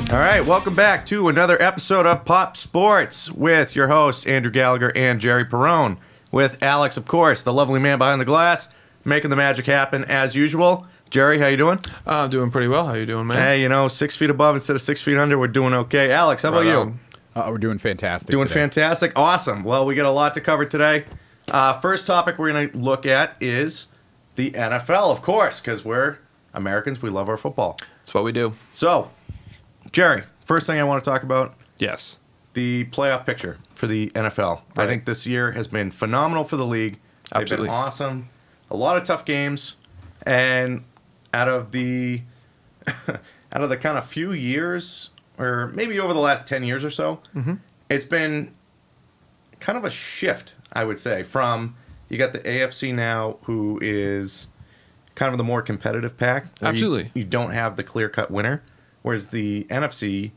All right, welcome back to another episode of Pop Sports with your hosts, Andrew Gallagher and Jerry Perrone. With Alex, of course, the lovely man behind the glass, making the magic happen as usual. Jerry, how you doing? I'm doing pretty well. How you doing, man? Hey, 6 feet above instead of 6 feet under, we're doing okay. Alex, how about you? We're doing fantastic. Doing today. fantastic? Awesome. Well, we got a lot to cover today. First topic we're going to look at is the NFL, of course, because we're Americans. We love our football. That's what we do. So, Jerry, first thing I want to talk about, Yes. the playoff picture for the NFL. Right. I think this year has been phenomenal for the league. They've Absolutely. been awesome. A lot of tough games. And out of the kind of few years, or maybe over the last 10 years or so, it's been kind of a shift, I would say, from you got the AFC now, who is kind of the more competitive pack. Absolutely. You don't have the clear-cut winner, whereas the NFC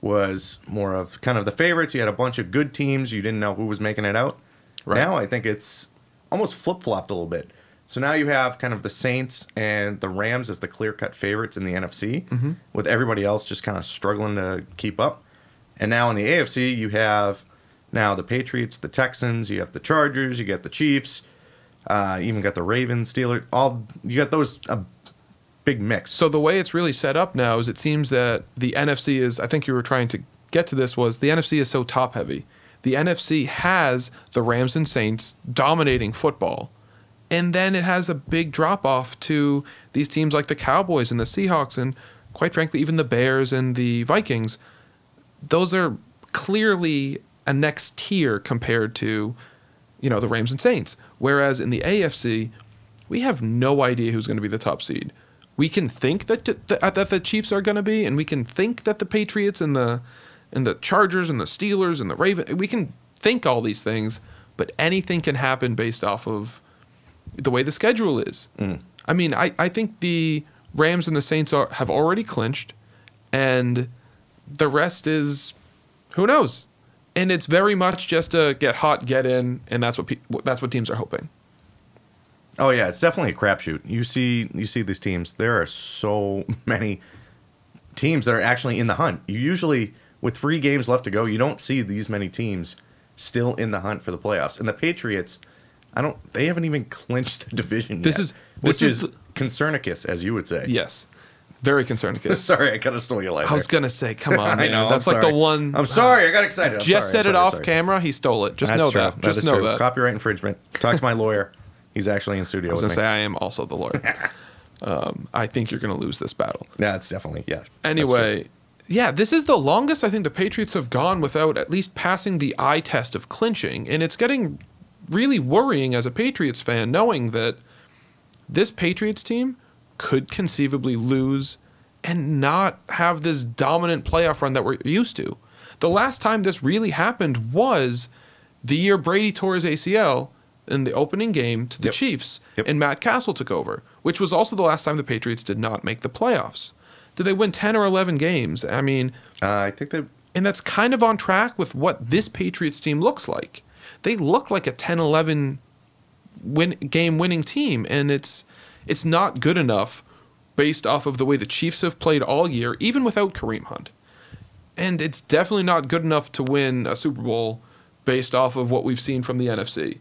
was more of kind of the favorites. You had a bunch of good teams. You didn't know who was making it out. Right. Now I think it's almost flip-flopped a little bit. So now you have kind of the Saints and the Rams as the clear-cut favorites in the NFC, with everybody else just kind of struggling to keep up. And now in the AFC, you have now the Patriots, the Texans, you have the Chargers, you got the Chiefs, you even got the Ravens, Steelers. You got those big mix. So the way it's really set up now is it seems that the NFC is, I think you were trying to get to this, was the NFC is so top-heavy. The NFC has the Rams and Saints dominating football. And then it has a big drop-off to these teams like the Cowboys and the Seahawks and, quite frankly, even the Bears and the Vikings. Those are clearly a next tier compared to, the Rams and Saints. Whereas in the AFC, we have no idea who's going to be the top seed. We can think that the Chiefs are going to be, and we can think that the Patriots and the Chargers and the Steelers and the Ravens, we can think all these things, but anything can happen based off of the way the schedule is. I mean, I think the Rams and the Saints have already clinched, and the rest is who knows. And it's very much just a get hot, get in, and that's what teams are hoping. Oh yeah, it's definitely a crapshoot. You see these teams. There are so many teams that are actually in the hunt. You usually, with 3 games left to go, you don't see these many teams still in the hunt for the playoffs. And the Patriots, they haven't even clinched the division yet. Which is concernicus, as you would say. Yes. Very concernicus. Sorry, I kind of stole your line. I was going to say, come on, man. I know, That's I'm like sorry. the one. I'm sorry, I got excited. Just said it off camera, he stole it. Just That's know true. that. That Just is know true. that. Copyright infringement. Talk to my lawyer. He's actually in studio I was with going to me. say, I am also the lawyer. I think you're going to lose this battle. Yeah, it's definitely, yeah. Anyway, yeah, this is the longest I think the Patriots have gone without at least passing the eye test of clinching. And it's getting really worrying as a Patriots fan, knowing that this Patriots team could conceivably lose and not have this dominant playoff run that we're used to. The last time this really happened was the year Brady tore his ACL in the opening game to the Chiefs, and Matt Castle took over, which was also the last time the Patriots did not make the playoffs. Did they win 10 or 11 games? I mean, I think they... And that's kind of on track with what this Patriots team looks like. They look like a 10-11 game-winning team, and it's not good enough based off of the way the Chiefs have played all year, even without Kareem Hunt. And it's definitely not good enough to win a Super Bowl based off of what we've seen from the NFC.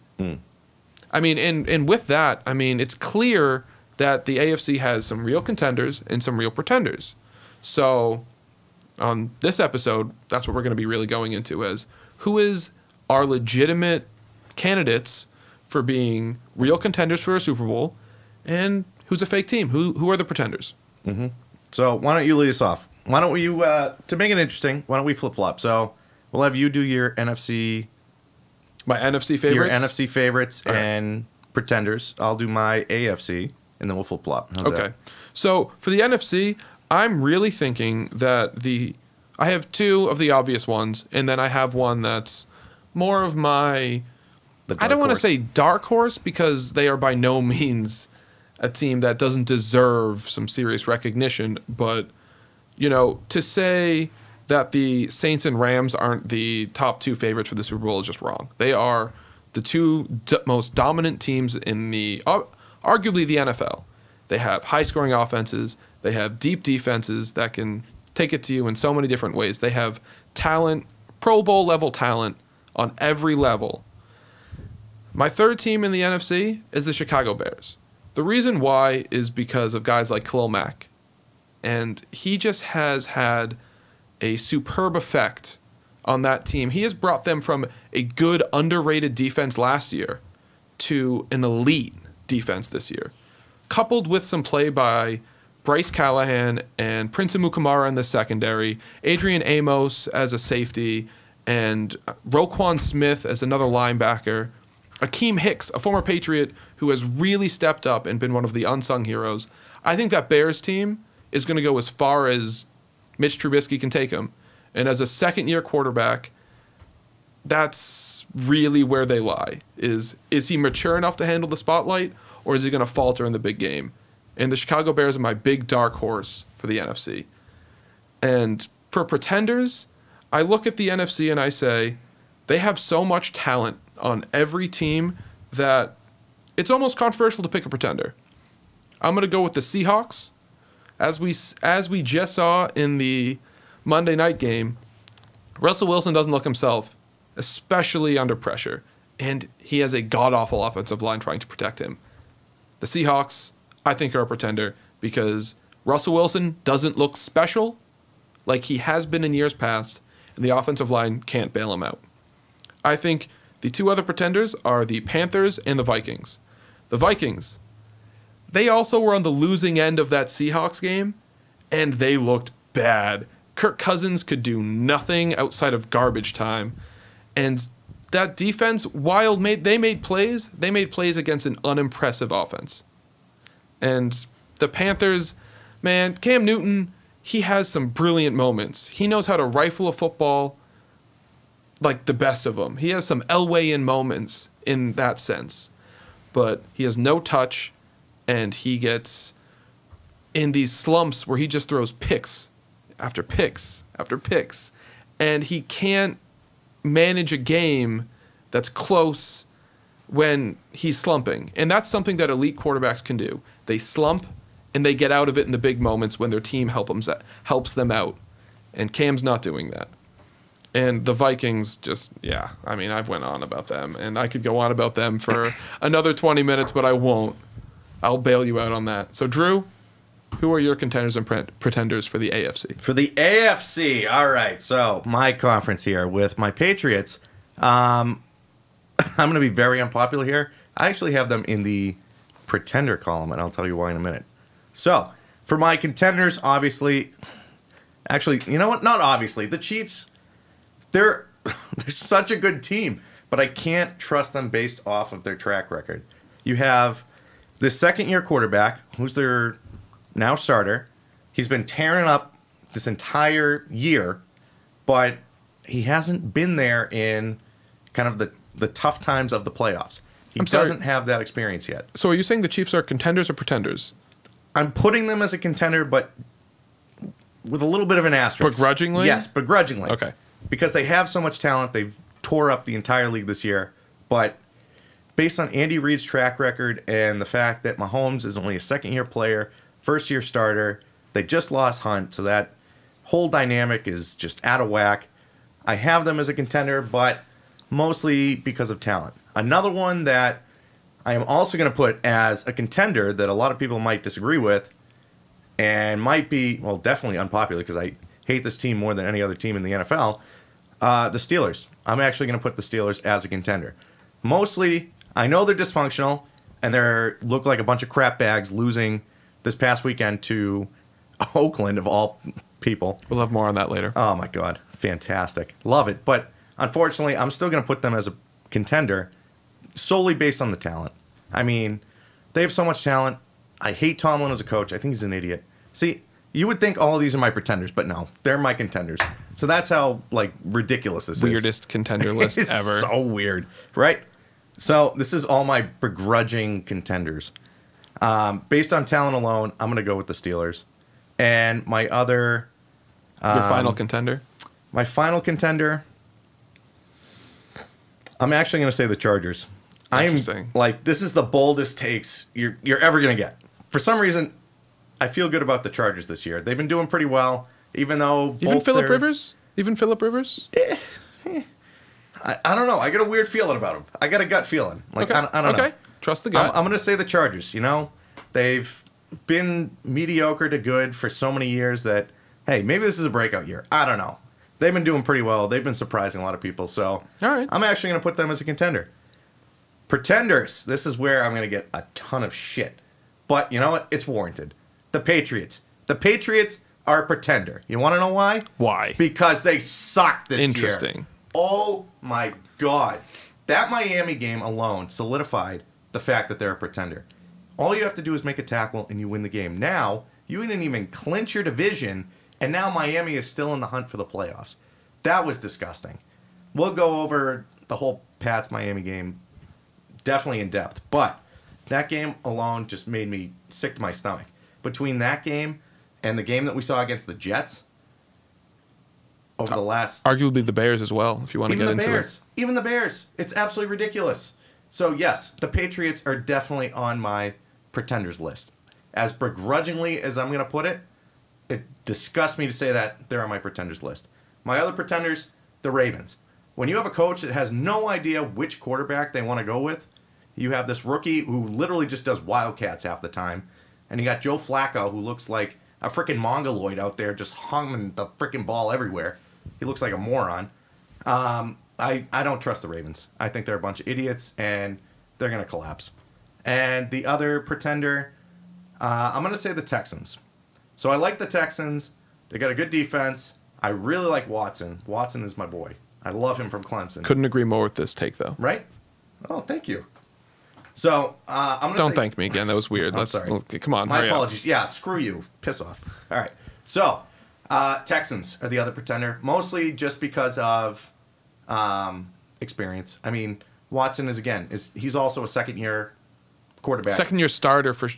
I mean, and with that, I mean, it's clear that the AFC has some real contenders and some real pretenders. So on this episode, that's what we're going to be really going into, as who is our legitimate candidates for being real contenders for a Super Bowl, and who's a fake team? Who are the pretenders? So why don't you lead us off? Why don't you, to make it interesting, why don't we flip-flop? So we'll have you do your NFC... My NFC favorites? Your NFC favorites and pretenders. I'll do my AFC, and then we'll flip-flop. How's Okay. So for the NFC, I'm really thinking that I have 2 of the obvious ones, and then I have one that's more of my... I don't want to say dark horse, because they are by no means a team that doesn't deserve some serious recognition. But, to say that the Saints and Rams aren't the top 2 favorites for the Super Bowl is just wrong. They are the 2 most dominant teams in arguably the NFL. They have high-scoring offenses. They have deep defenses that can take it to you in so many different ways. They have talent, Pro Bowl level talent on every level. My third team in the NFC is the Chicago Bears. The reason why is because of guys like Khalil Mack. And he just has had a superb effect on that team. He has brought them from a good, underrated defense last year to an elite defense this year. Coupled with some play by Bryce Callahan and Prince Amukamara in the secondary, Adrian Amos as a safety, and Roquan Smith as another linebacker, Akeem Hicks, a former Patriot who has really stepped up and been one of the unsung heroes. I think that Bears team is going to go as far as Mitch Trubisky can take him. And as a second-year quarterback, that's really where they lie. Is he mature enough to handle the spotlight, or is he going to falter in the big game? And the Chicago Bears are my big dark horse for the NFC. And for pretenders, I look at the NFC and I say, they have so much talent on every team that it's almost controversial to pick a pretender. I'm going to go with the Seahawks. As we just saw in the Monday night game, Russell Wilson doesn't look himself, especially under pressure, and he has a god-awful offensive line trying to protect him. The Seahawks, I think, are a pretender because Russell Wilson doesn't look special like he has been in years past, and the offensive line can't bail him out. I think the two other pretenders are the Panthers and the Vikings. The Vikings, they also were on the losing end of that Seahawks game, and they looked bad. Kirk Cousins could do nothing outside of garbage time, and that defense, while they made plays against an unimpressive offense. And the Panthers, man, Cam Newton, he has some brilliant moments. He knows how to rifle a football like the best of them. He has some Elway-in moments in that sense. But he has no touch, and he gets in these slumps where he just throws picks after picks after picks. And he can't manage a game that's close when he's slumping. And that's something that elite quarterbacks can do. They slump, and they get out of it in the big moments when their team helps them out. And Cam's not doing that. And the Vikings just, yeah, I mean, I've went on about them. And I could go on about them for another 20 minutes, but I won't. I'll bail you out on that. So, Drew, who are your contenders and pretenders for the AFC? For the AFC, all right. So, my conference here with my Patriots, I'm going to be very unpopular here. I actually have them in the pretender column, and I'll tell you why in a minute. So, for my contenders, obviously, actually, you know what? Not obviously. The Chiefs, they're such a good team, but I can't trust them based off of their track record. You have the second-year quarterback, who's their now starter. He's been tearing up this entire year, but he hasn't been there in kind of the tough times of the playoffs. He doesn't have that experience yet. So are you saying the Chiefs are contenders or pretenders? I'm putting them as a contender, but with a little bit of an asterisk. Begrudgingly? Yes, begrudgingly. Okay. Because they have so much talent. They've tore up the entire league this year. But based on Andy Reid's track record and the fact that Mahomes is only a second-year player, first-year starter, they just lost Hunt, so that whole dynamic is just out of whack. I have them as a contender, but mostly because of talent. Another one that I am also going to put as a contender that a lot of people might disagree with and might be, well, definitely unpopular because I hate this team more than any other team in the NFL, the Steelers. I'm actually going to put the Steelers as a contender. Mostly, I know they're dysfunctional and they look like a bunch of crap bags losing this past weekend to Oakland, of all people. We'll have more on that later. Oh, my God. Fantastic. Love it. But unfortunately, I'm still going to put them as a contender solely based on the talent. I mean, they have so much talent. I hate Tomlin as a coach. I think he's an idiot. See, you would think all of these are my pretenders, but no, they're my contenders. So that's how, like, ridiculous this is. Weirdest contender list It's ever. So weird, right? So this is all my begrudging contenders. Based on talent alone, I'm going to go with the Steelers. And my other... Your final contender? My final contender... I'm actually going to say the Chargers. I'm like, this is the boldest takes you're ever going to get. For some reason, I feel good about the Chargers this year. They've been doing pretty well. Even though Even both Phillip their- Rivers? Even Phillip Rivers? I don't know. I got a weird feeling about him. I got a gut feeling. Like Okay. I don't know. Okay. Trust the gut. I'm going to say the Chargers. You know, they've been mediocre to good for so many years that, hey, maybe this is a breakout year. I don't know. They've been doing pretty well. They've been surprising a lot of people. So All right. I'm actually going to put them as a contender. Pretenders. This is where I'm going to get a ton of shit. But you know what? It's warranted. The Patriots. The Patriots are a pretender. You want to know why? Why? Because they suck this year. Interesting. Oh my God. That Miami game alone solidified the fact that they're a pretender. All you have to do is make a tackle and you win the game. Now, you didn't even clinch your division, and now Miami is still in the hunt for the playoffs. That was disgusting. We'll go over the whole Pats-Miami game definitely in depth, but that game alone just made me sick to my stomach. Between that game and the game that we saw against the Jets over the last... Arguably the Bears as well, if you want to get into it. Even the Bears. It's absolutely ridiculous. So, yes, the Patriots are definitely on my pretenders list. As begrudgingly as I'm going to put it, it disgusts me to say that they're on my pretenders list. My other pretenders, the Ravens. When you have a coach that has no idea which quarterback they want to go with, you have this rookie who literally just does wildcats half the time, and you got Joe Flacco who looks like a freaking mongoloid out there just humming the freaking ball everywhere. He looks like a moron. I don't trust the Ravens. I think they're a bunch of idiots, and they're going to collapse. And the other pretender, I'm going to say the Texans. So I like the Texans. They got a good defense. I really like Watson. Watson is my boy. I love him from Clemson. Couldn't agree more with this take, though. Right? Oh, thank you. So I'm going to Don't thank me again. That was weird. I'm sorry. Come on. My hurry up. apologies. Yeah, screw you. Piss off. All right. So Texans are the other pretender, mostly just because of experience. I mean, Watson he's also a second-year quarterback. Second-year starter for...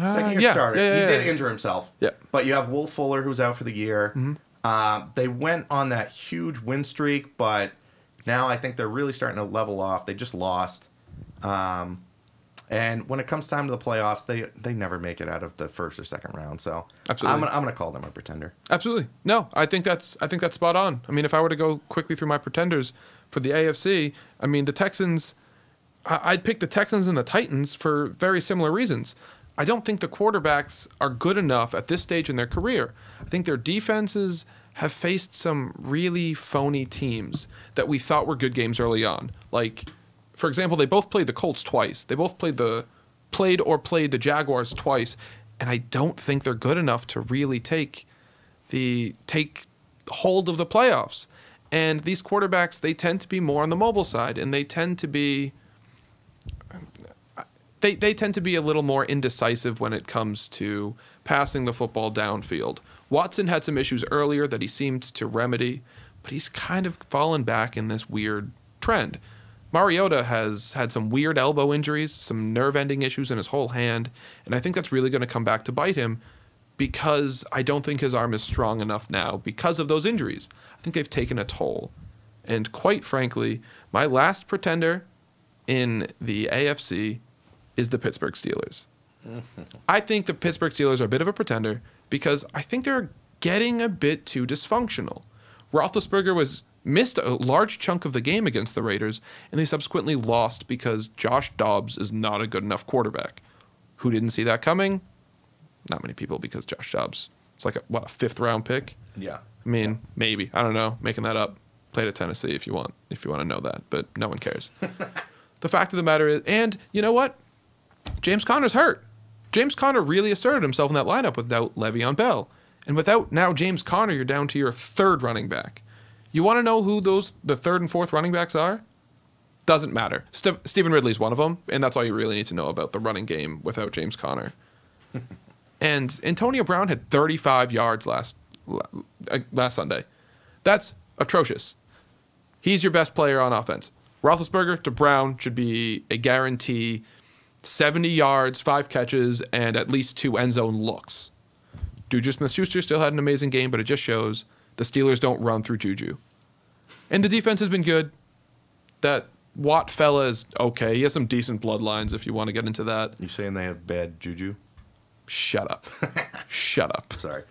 Second-year starter. Yeah, he did injure himself. Yeah. But you have Will Fuller, who's out for the year. Mm-hmm. They went on that huge win streak, but now I think they're really starting to level off. They just lost. And when it comes time to the playoffs, they never make it out of the first or second round. So Absolutely. I'm gonna call them a pretender. Absolutely. No, I think that's spot on. I mean, if I were to go quickly through my pretenders for the AFC, I mean, the Texans, I'd pick the Texans and the Titans for very similar reasons. I don't think the quarterbacks are good enough at this stage in their career. I think their defenses have faced some really phony teams that we thought were good games early on. Like, for example, they both played the Colts twice. They both played the Jaguars twice, and I don't think they're good enough to really take hold of the playoffs. And these quarterbacks, they tend to be more on the mobile side, and they tend to be a little more indecisive when it comes to passing the football downfield. Watson had some issues earlier that he seemed to remedy, but he's kind of fallen back in this weird trend. Mariota has had some weird elbow injuries, some nerve-ending issues in his whole hand, and I think that's really going to come back to bite him because I don't think his arm is strong enough now because of those injuries. I think they've taken a toll. And quite frankly, my last pretender in the AFC is the Pittsburgh Steelers. I think the Pittsburgh Steelers are a bit of a pretender because I think they're getting a bit too dysfunctional. Roethlisberger missed a large chunk of the game against the Raiders, and they subsequently lost because Josh Dobbs is not a good enough quarterback. Who didn't see that coming? Not many people, because Josh Dobbs, it's like a fifth-round pick? Yeah. I mean, maybe. I don't know. Making that up. Played at Tennessee if you want to know that, but no one cares. The fact of the matter is, and you know what? James Conner's hurt. James Conner really asserted himself in that lineup without Le'Veon Bell. And without now James Conner, you're down to your third running back. You want to know who the third and fourth running backs are? Doesn't matter. Stephen Ridley's one of them, and that's all you really need to know about the running game without James Conner. And Antonio Brown had 35 yards last Sunday. That's atrocious. He's your best player on offense. Roethlisberger to Brown should be a guarantee 70 yards, 5 catches, and at least 2 end zone looks. Juju Smith-Schuster still had an amazing game, but it just shows the Steelers don't run through Juju. And the defense has been good. That Watt fella is okay. He has some decent bloodlines if you want to get into that. You saying they have bad juju? Shut up. Shut up. Sorry.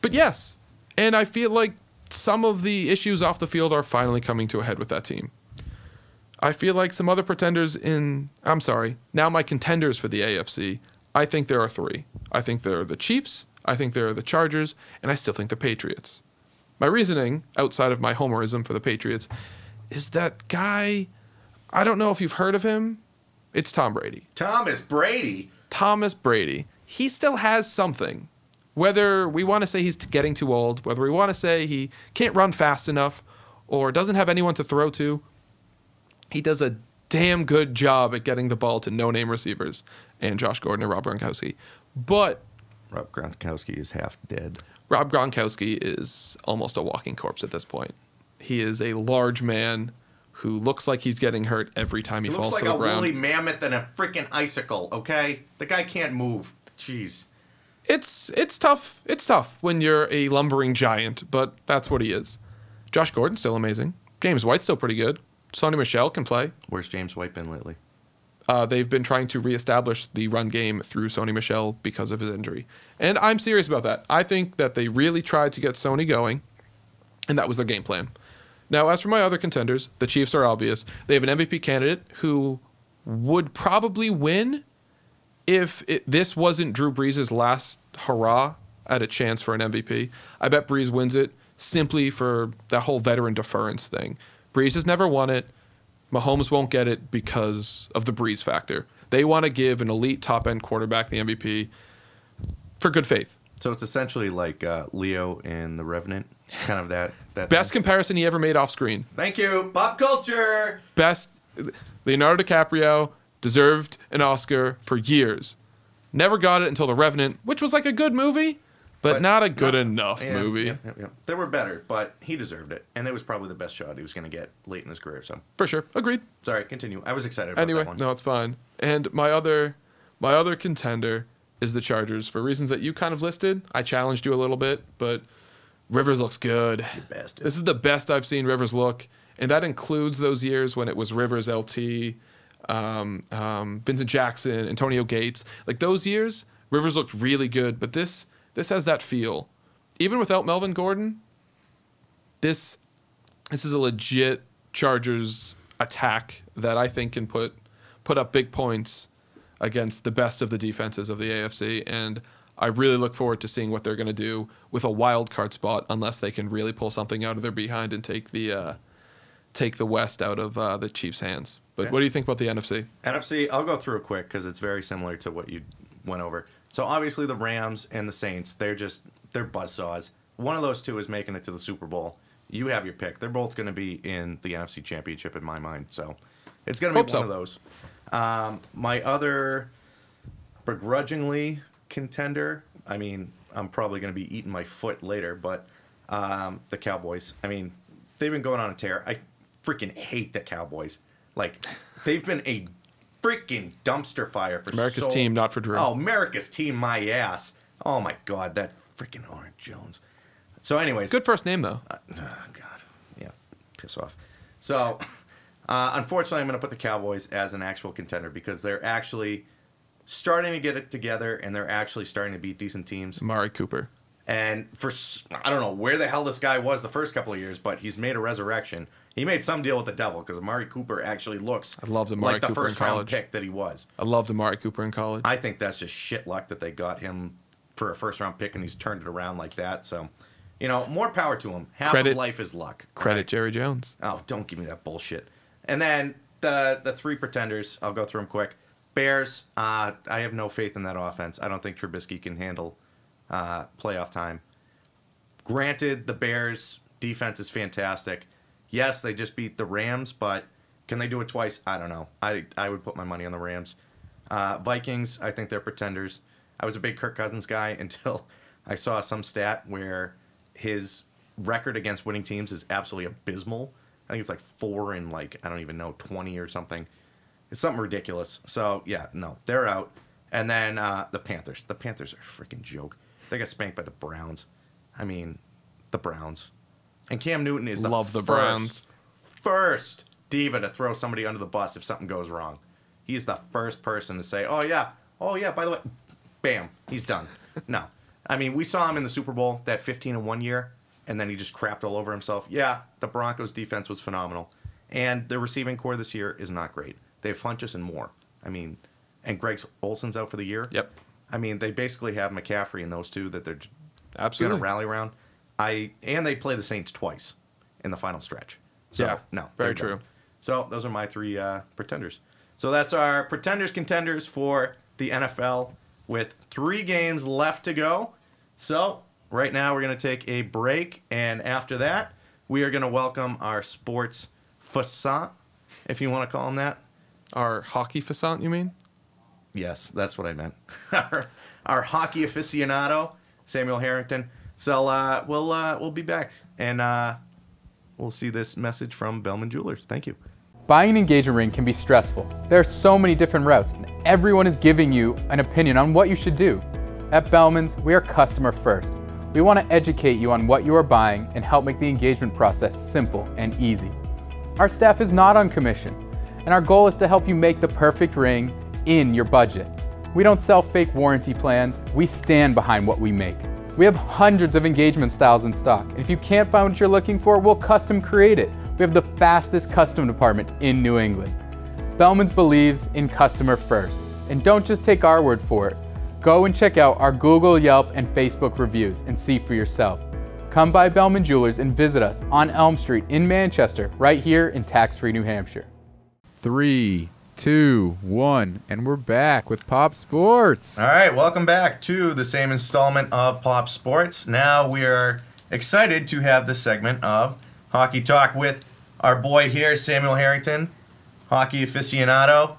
But yes, and I feel like some of the issues off the field are finally coming to a head with that team. I feel like some other now my contenders for the AFC, I think there are 3. I think there are the Chiefs, I think there are the Chargers, and I still think the Patriots. My reasoning, outside of my homerism for the Patriots, is that guy, I don't know if you've heard of him, it's Tom Brady. Thomas Brady? Thomas Brady. He still has something. Whether we want to say he's getting too old, whether we want to say he can't run fast enough, or doesn't have anyone to throw to, he does a damn good job at getting the ball to no-name receivers and Josh Gordon and Rob Gronkowski. But Rob Gronkowski is half dead. Rob Gronkowski is almost a walking corpse at this point. He is a large man who looks like he's getting hurt every time he falls to the ground. Looks like a woolly mammoth and a freaking icicle, okay? The guy can't move. Jeez. It's tough. It's tough when you're a lumbering giant, but that's what he is. Josh Gordon's still amazing. James White's still pretty good. Sonny Michel can play. Where's James White been lately? They've been trying to reestablish the run game through Sonny Michel because of his injury. And I'm serious about that. I think that they really tried to get Sonny going, and that was their game plan. Now, as for my other contenders, the Chiefs are obvious. They have an MVP candidate who would probably win if this wasn't Drew Brees' last hurrah at a chance for an MVP. I bet Brees wins it simply for that whole veteran deference thing. Brees has never won it. Mahomes won't get it because of the Brees factor. They want to give an elite top-end quarterback the MVP for good faith. So it's essentially like Leo in The Revenant, kind of that Best comparison he ever made off screen. Thank you, pop culture. Best. Leonardo DiCaprio deserved an Oscar for years. Never got it until The Revenant, which was like a good movie, but not a good enough movie. Yeah. They were better, but he deserved it, and it was probably the best shot he was going to get late in his career. So for sure, agreed. Sorry, continue. I was excited about that one. No, it's fine. And my other contender is the Chargers for reasons that you kind of listed. I challenged you a little bit, but Rivers looks good. You bastard. This is the best I've seen Rivers look, and that includes those years when it was Rivers, LT, Vincent Jackson, Antonio Gates. Like those years, Rivers looked really good, but this has that feel. Even without Melvin Gordon, this is a legit Chargers attack that I think can put up big points against the best of the defenses of the AFC, and I really look forward to seeing what they're going to do with a wild card spot, unless they can really pull something out of their behind and take the West out of the Chiefs' hands. But What do you think about the NFC? NFC, I'll go through it quick because it's very similar to what you went over. So obviously the Rams and the Saints, they're buzzsaws. One of those two is making it to the Super Bowl. You have your pick. They're both going to be in the NFC Championship in my mind. So it's going to be one of those. My other begrudgingly contender, I mean, I'm probably going to be eating my foot later, but the Cowboys. I mean, they've been going on a tear. I freaking hate the Cowboys. Like, they've been a freaking dumpster fire for America's team, not for Drew. Oh, America's team, my ass. Oh, my God, that freaking Orange Jones. So, anyways. Good first name, though. God. Yeah, piss off. So, unfortunately, I'm going to put the Cowboys as an actual contender because they're actually starting to get it together and they're actually starting to beat decent teams. Amari Cooper. And I don't know where the hell this guy was the first couple of years, but he's made a resurrection. He made some deal with the devil because Amari Cooper actually looks like the first round pick that he was. I loved Amari Cooper in college. I think that's just shit luck that they got him for a first round pick and he's turned it around like that. So, more power to him. Half of life is luck. Credit Jerry Jones. Oh, don't give me that bullshit. And then the three pretenders, I'll go through them quick. Bears, I have no faith in that offense. I don't think Trubisky can handle playoff time. Granted, the Bears' defense is fantastic. Yes, they just beat the Rams, but can they do it twice? I don't know. I would put my money on the Rams. Vikings, I think they're pretenders. I was a big Kirk Cousins guy until I saw some stat where his record against winning teams is absolutely abysmal. I think it's like 4 in I don't even know, 20 or something. It's something ridiculous. So, yeah, no, they're out. And then the Panthers. The Panthers are a freaking joke. They got spanked by the Browns. I mean, the Browns. And Cam Newton is the Browns. First diva to throw somebody under the bus if something goes wrong. He's the first person to say, oh, yeah, by the way, bam, he's done. No. I mean, we saw him in the Super Bowl, that 15-1 year, and then he just crapped all over himself. Yeah, the Broncos' defense was phenomenal. And the receiving core this year is not great. They have Funchess and Moore. I mean, and Greg Olson's out for the year. Yep. I mean, they basically have McCaffrey and those two that they're Absolutely going to rally around. And they play the Saints twice in the final stretch. So, yeah, no. very true. So those are my three pretenders. So that's our pretenders contenders for the NFL with 3 games left to go. So right now we're going to take a break, and after that we are going to welcome our sports facant, if you want to call him that. Our hockey facant, you mean? Yes, that's what I meant. our hockey aficionado, Samuel Harrington. So we'll be back, and we'll see this message from Bellman Jewelers. Thank you. Buying an engagement ring can be stressful. There are so many different routes, and everyone is giving you an opinion on what you should do. At Bellman's, we are customer first. We want to educate you on what you are buying and help make the engagement process simple and easy. Our staff is not on commission, and our goal is to help you make the perfect ring in your budget. We don't sell fake warranty plans. We stand behind what we make. We have hundreds of engagement styles in stock, and if you can't find what you're looking for, we'll custom create it. We have the fastest custom department in New England. Bellman's believes in customer first, and don't just take our word for it. Go and check out our Google, Yelp, and Facebook reviews and see for yourself. Come by Bellman Jewelers and visit us on Elm Street in Manchester, right here in tax-free New Hampshire. 3, 2, 1, and we're back with Pop Sports. All right, welcome back to the same installment of Pop Sports. Now we are excited to have this segment of Hockey Talk with our boy here, Samuel Harrington, hockey aficionado,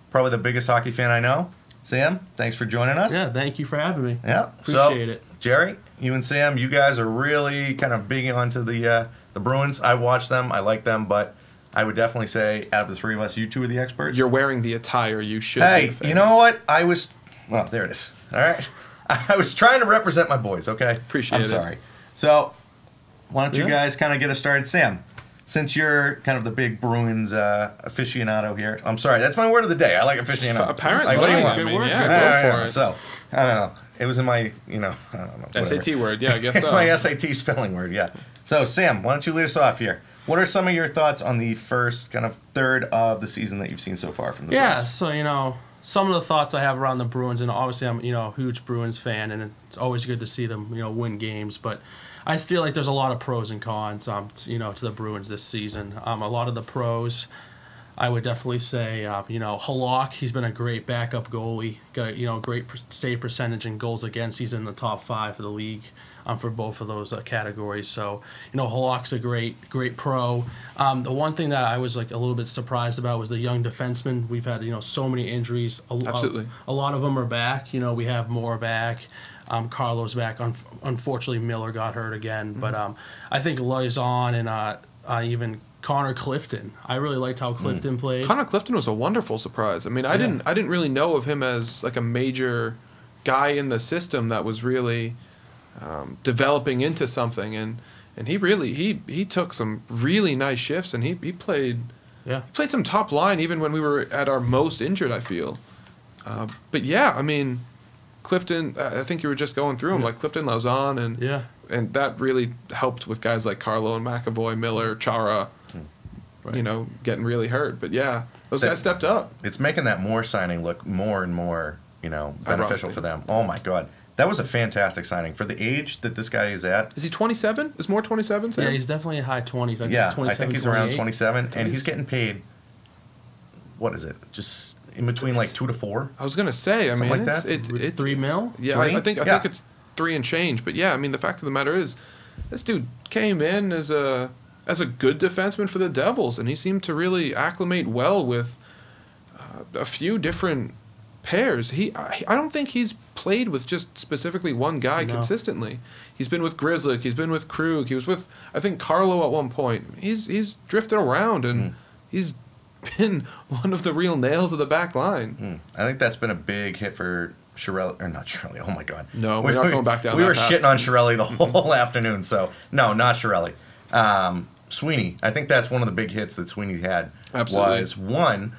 probably the biggest hockey fan I know. Sam, thanks for joining us. Yeah, thank you for having me. Yeah, appreciate it. Jerry, you and Sam, you guys are really kind of big onto the Bruins. I watch them, I like them, but I would definitely say out of the three of us, you two are the experts. You're wearing the attire you should. Hey, you know what? Well, there it is. All right. I was trying to represent my boys, okay? Appreciate it. I'm sorry. So, why don't you guys kind of get us started? Sam, since you're kind of the big Bruins aficionado here. I'm sorry, that's my word of the day. I like aficionado. Apparently. Like, what do you want? I mean, word. yeah, go for it. So, I don't know. It was in my, I don't know. Whatever. SAT word, yeah, I guess It's so. my SAT spelling word, yeah. So, Sam, why don't you lead us off here? What are some of your thoughts on the first kind of third of the season that you've seen so far from the Bruins? So, some of the thoughts I have around the Bruins, and obviously I'm, a huge Bruins fan, and it's always good to see them, win games, but I feel like there's a lot of pros and cons, to the Bruins this season. A lot of the pros, I would definitely say, Halak, he's been a great backup goalie, got a, great save percentage and goals against. He's in the top 5 of the league for both of those categories. So, Halak's a great pro. The one thing that I was a little bit surprised about was the young defensemen. We've had, so many injuries. Absolutely. A lot of them are back. We have Moore back. Carlo's back. Unfortunately, Miller got hurt again. Mm-hmm. But I think Loizon and even Connor Clifton. I really liked how Clifton played. Connor Clifton was a wonderful surprise. I mean, I didn't really know of him as like a major guy in the system that was really developing into something, and he really he took some really nice shifts, and he played some top line even when we were at our most injured, I feel. But yeah, I mean, Clifton, I think you were just going through him, like Clifton, Lauzon, and that really helped with guys like Carlo and McAvoy, Miller, Chara, getting really hurt. But yeah, those guys stepped up. It's making that Moore signing look more and more, beneficial Ironically. for them. Oh my God. That was a fantastic signing. For the age that this guy is at. Is he 27? Is Moore 27, Sam? Yeah, he's definitely in high 20s. I think he's around 27, and he's getting paid, what is it, just in between like 2 to 4? I was going to say, Something like it's that? $3 million? Yeah, I think it's 3 and change. But yeah, I mean, the fact of the matter is, this dude came in as a good defenseman for the Devils, and he seemed to really acclimate well with a few different pairs. I don't think he's played with just specifically one guy consistently. He's been with Grzelcyk, he's been with Krug, he was with, I think, Carlo at one point. He's drifted around, and he's been one of the real nails of the back line. I think that's been a big hit for Chiarelli, or not Chiarelli, oh my God. No, we're not going back down We that were path. shitting on Chiarelli the whole afternoon, so no, not Chiarelli. Sweeney, I think that's one of the big hits that Sweeney had. Absolutely. Was, one,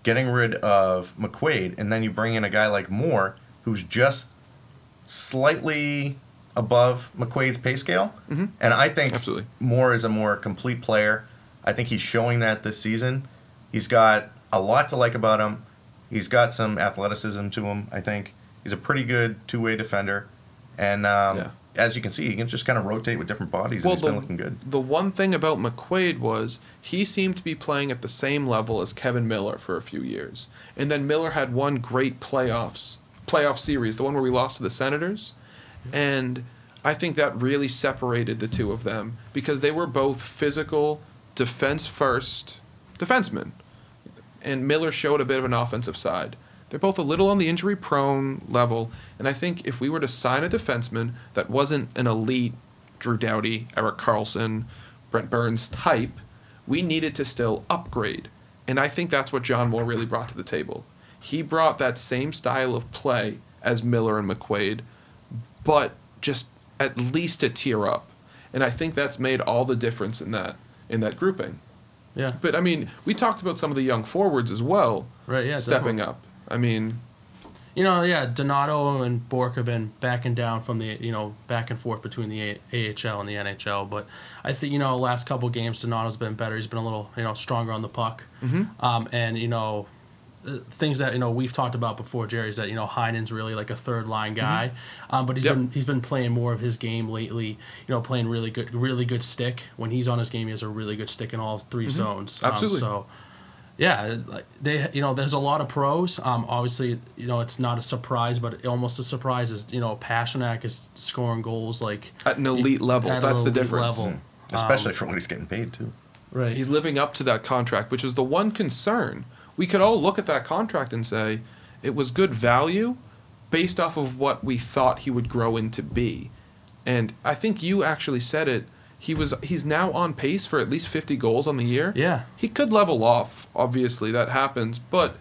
getting rid of McQuaid, and then you bring in a guy like Moore, who's just slightly above McQuaid's pay scale. And I think Absolutely. Moore is a more complete player. I think he's showing that this season. He's got a lot to like about him. He's got some athleticism to him, I think. He's a pretty good two-way defender. And as you can see, he can just kind of rotate with different bodies, and he's been looking good. The one thing about McQuaid was he seemed to be playing at the same level as Kevin Miller for a few years. And then Miller had one great playoff series, the one where we lost to the Senators. And I think that really separated the two of them because they were both physical, defense-first defensemen. And Miller showed a bit of an offensive side. They're both a little on the injury-prone level, and I think if we were to sign a defenseman that wasn't an elite Drew Doughty, Erik Karlsson, Brent Burns type, we needed to still upgrade. And I think that's what John Moore really brought to the table. He brought that same style of play as Miller and McQuaid, but just at least a tier up. And I think that's made all the difference in that grouping. Yeah. But, I mean, we talked about some of the young forwards as well. Right, yeah. Stepping definitely. up. I mean, Donato and Bourque have been backing down from the, back and forth between the AHL and the NHL. But I think, last couple of games, Donato's been better. He's been a little, stronger on the puck. And, things that, we've talked about before, Jerry, is that, Heinen's really like a third line guy. But he's been playing more of his game lately, playing really good stick. When he's on his game, he has a really good stick in all three zones. Absolutely. Yeah, there's a lot of pros. Obviously, it's not a surprise, but almost a surprise is, Pastrnak is scoring goals like at an elite level. at That's an the elite difference. level. Especially for what he's getting paid, too. Right. He's living up to that contract, which is the one concern. We could all look at that contract and say it was good value based off of what we thought he would grow into be. And I think you actually said it. He's now on pace for at least 50 goals on the year. Yeah. He could level off, obviously, that happens. But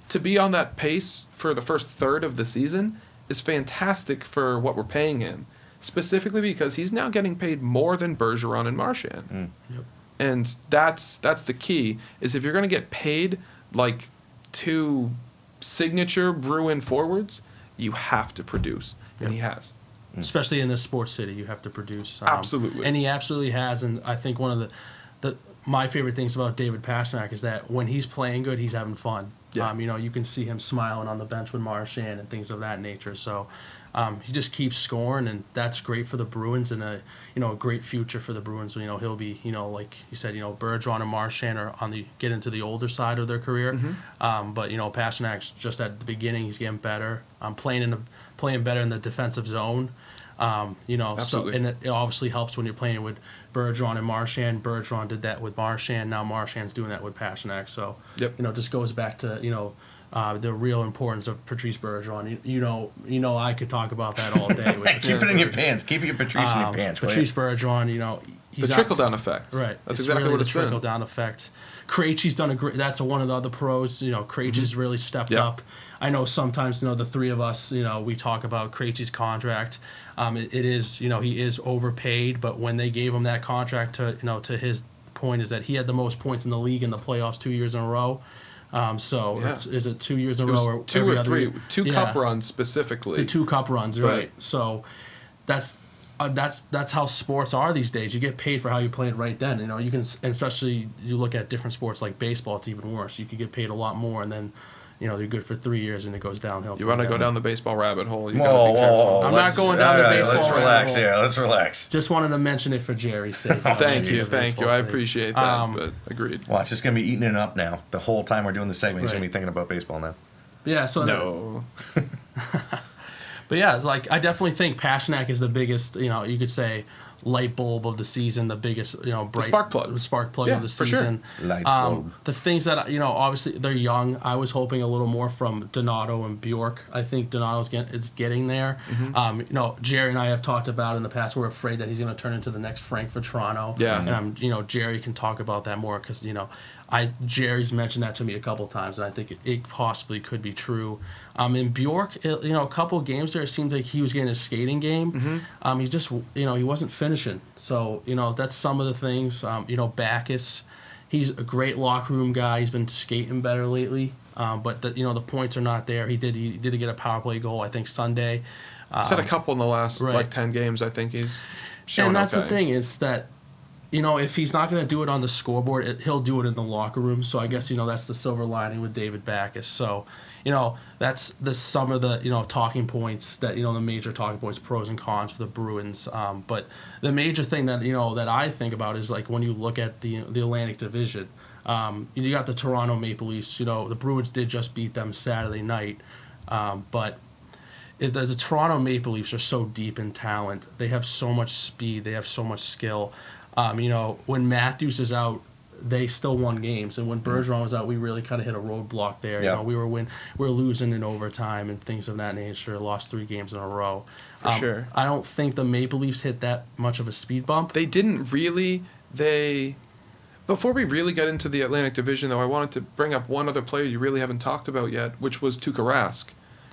to be on that pace for the first third of the season is fantastic for what we're paying him. Specifically because he's now getting paid more than Bergeron and Marchand. Yep. And that's the key, is if you're going to get paid like two signature Bruin forwards, you have to produce. And he has. Especially in this sports city, you have to produce. Absolutely. And he absolutely has. And I think one of my favorite things about David Pastrnak is that when he's playing good, he's having fun. Yeah. You can see him smiling on the bench with Marchand and things of that nature. So he just keeps scoring, and that's great for the Bruins and a great future for the Bruins. He'll be, like you said, Bergeron and Marchand are get into the older side of their career. But Pasternak's just at the beginning. He's getting better. Playing better in the defensive zone. Absolutely. So and it obviously helps when you're playing with Bergeron and Marchand. Bergeron did that with Marchand. Now Marchand's doing that with Pastrnak. So just goes back to the real importance of Patrice Bergeron. I could talk about that all day. With Keep it in your pants. Keep your Patrice in your pants. Patrice Bergeron. The trickle-down effect. Right. That's it's exactly really what it's the been. trickle-down effect. Krejci's done a great. That's one of the other pros. Krejci's really stepped up. I know sometimes, the three of us, we talk about Krejci's contract. It is, he is overpaid, but when they gave him that contract to his point is that he had the most points in the league in the playoffs 2 years in a row. Is it 2 years in a row or two every or other three? year? Two cup runs specifically. The 2 cup runs, right? So that's how sports are these days. You get paid for how you played right then. You can, especially you look at different sports like baseball. It's even worse. You could get paid a lot more, and then you're good for 3 years, and it goes downhill. You want to go down the baseball rabbit hole? You Whoa, gotta be careful. whoa. I'm not going down the baseball Let's rabbit relax hole. here. Let's relax. Just wanted to mention it for Jerry's sake. Thank you. Baseball I sake. appreciate that, but agreed. Well, it's just going to be eating it up now. The whole time we're doing the segment, he's Right. going to be thinking about baseball now. Yeah. So No. But yeah, I definitely think Pastrnak is the biggest, you could say, light bulb of the season, the biggest, bright spark plug. of the for sure. season. Light bulb. The things that obviously they're young. I was hoping a little more from Donato and Bjork. I think Donato's getting there. Jerry and I have talked about in the past. We're afraid that he's going to turn into the next Frank Vetrano. Yeah. And Jerry can talk about that more because Jerry's mentioned that to me a couple times, and I think it possibly could be true. In Bjork, a couple of games there, it seemed like he was getting his skating game. He just, he wasn't finishing. So, that's some of the things. Backus, he's a great locker room guy. He's been skating better lately. But the points are not there. He did get a power play goal, I think, Sunday. He's had a couple in the last like 10 games. I think he's shown and that's okay. the thing is that, you know, if he's not going to do it on the scoreboard, he'll do it in the locker room. So I guess, you know, that's the silver lining with David Backes. So, you know, that's some of the, you know, talking points that, you know, the major talking points, pros and cons for the Bruins. But the major thing that, you know, that I think about is like when you look at the Atlantic Division, you got the Toronto Maple Leafs. You know, the Bruins did just beat them Saturday night, but the Toronto Maple Leafs are so deep in talent. They have so much speed. They have so much skill. You know, when Matthews is out, they still won games, and when Bergeron was out, we really kind of hit a roadblock there. Yeah. You know, we were losing in overtime and things of that nature. Lost 3 games in a row. For sure. I don't think the Maple Leafs hit that much of a speed bump. They didn't really. Before we really get into the Atlantic Division, though, I wanted to bring up one other player you really haven't talked about yet, which was Tuukka Rask.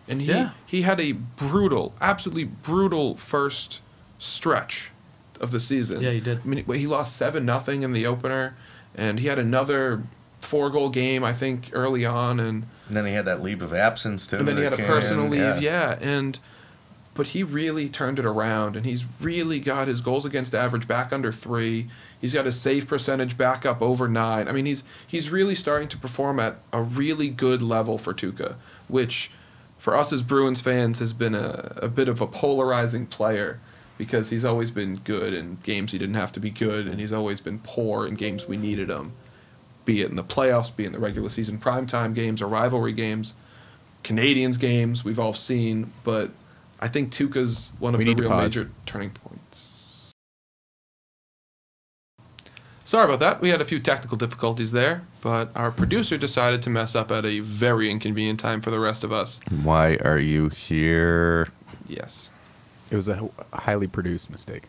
And he had a brutal, absolutely brutal first stretch of the season. Yeah, he did. I mean, he lost 7-0 in the opener, and he had another 4-goal game, I think, early on. And then he had that leave of absence, too. And then he had a personal leave, but he really turned it around, and he's really got his goals against average back under 3. He's got his save percentage back up over 9. I mean, he's really starting to perform at a really good level for Tuukka, which for us as Bruins fans has been a bit of a polarizing player because he's always been good in games he didn't have to be good, and he's always been poor in games we needed him, be it in the playoffs, be it in the regular season primetime games or rivalry games, Canadians games we've all seen, but I think Tuukka's one of the real major turning points. Sorry about that. We had a few technical difficulties there, but our producer decided to mess up at a very inconvenient time for the rest of us. Why are you here? Yes. It was a highly produced mistake.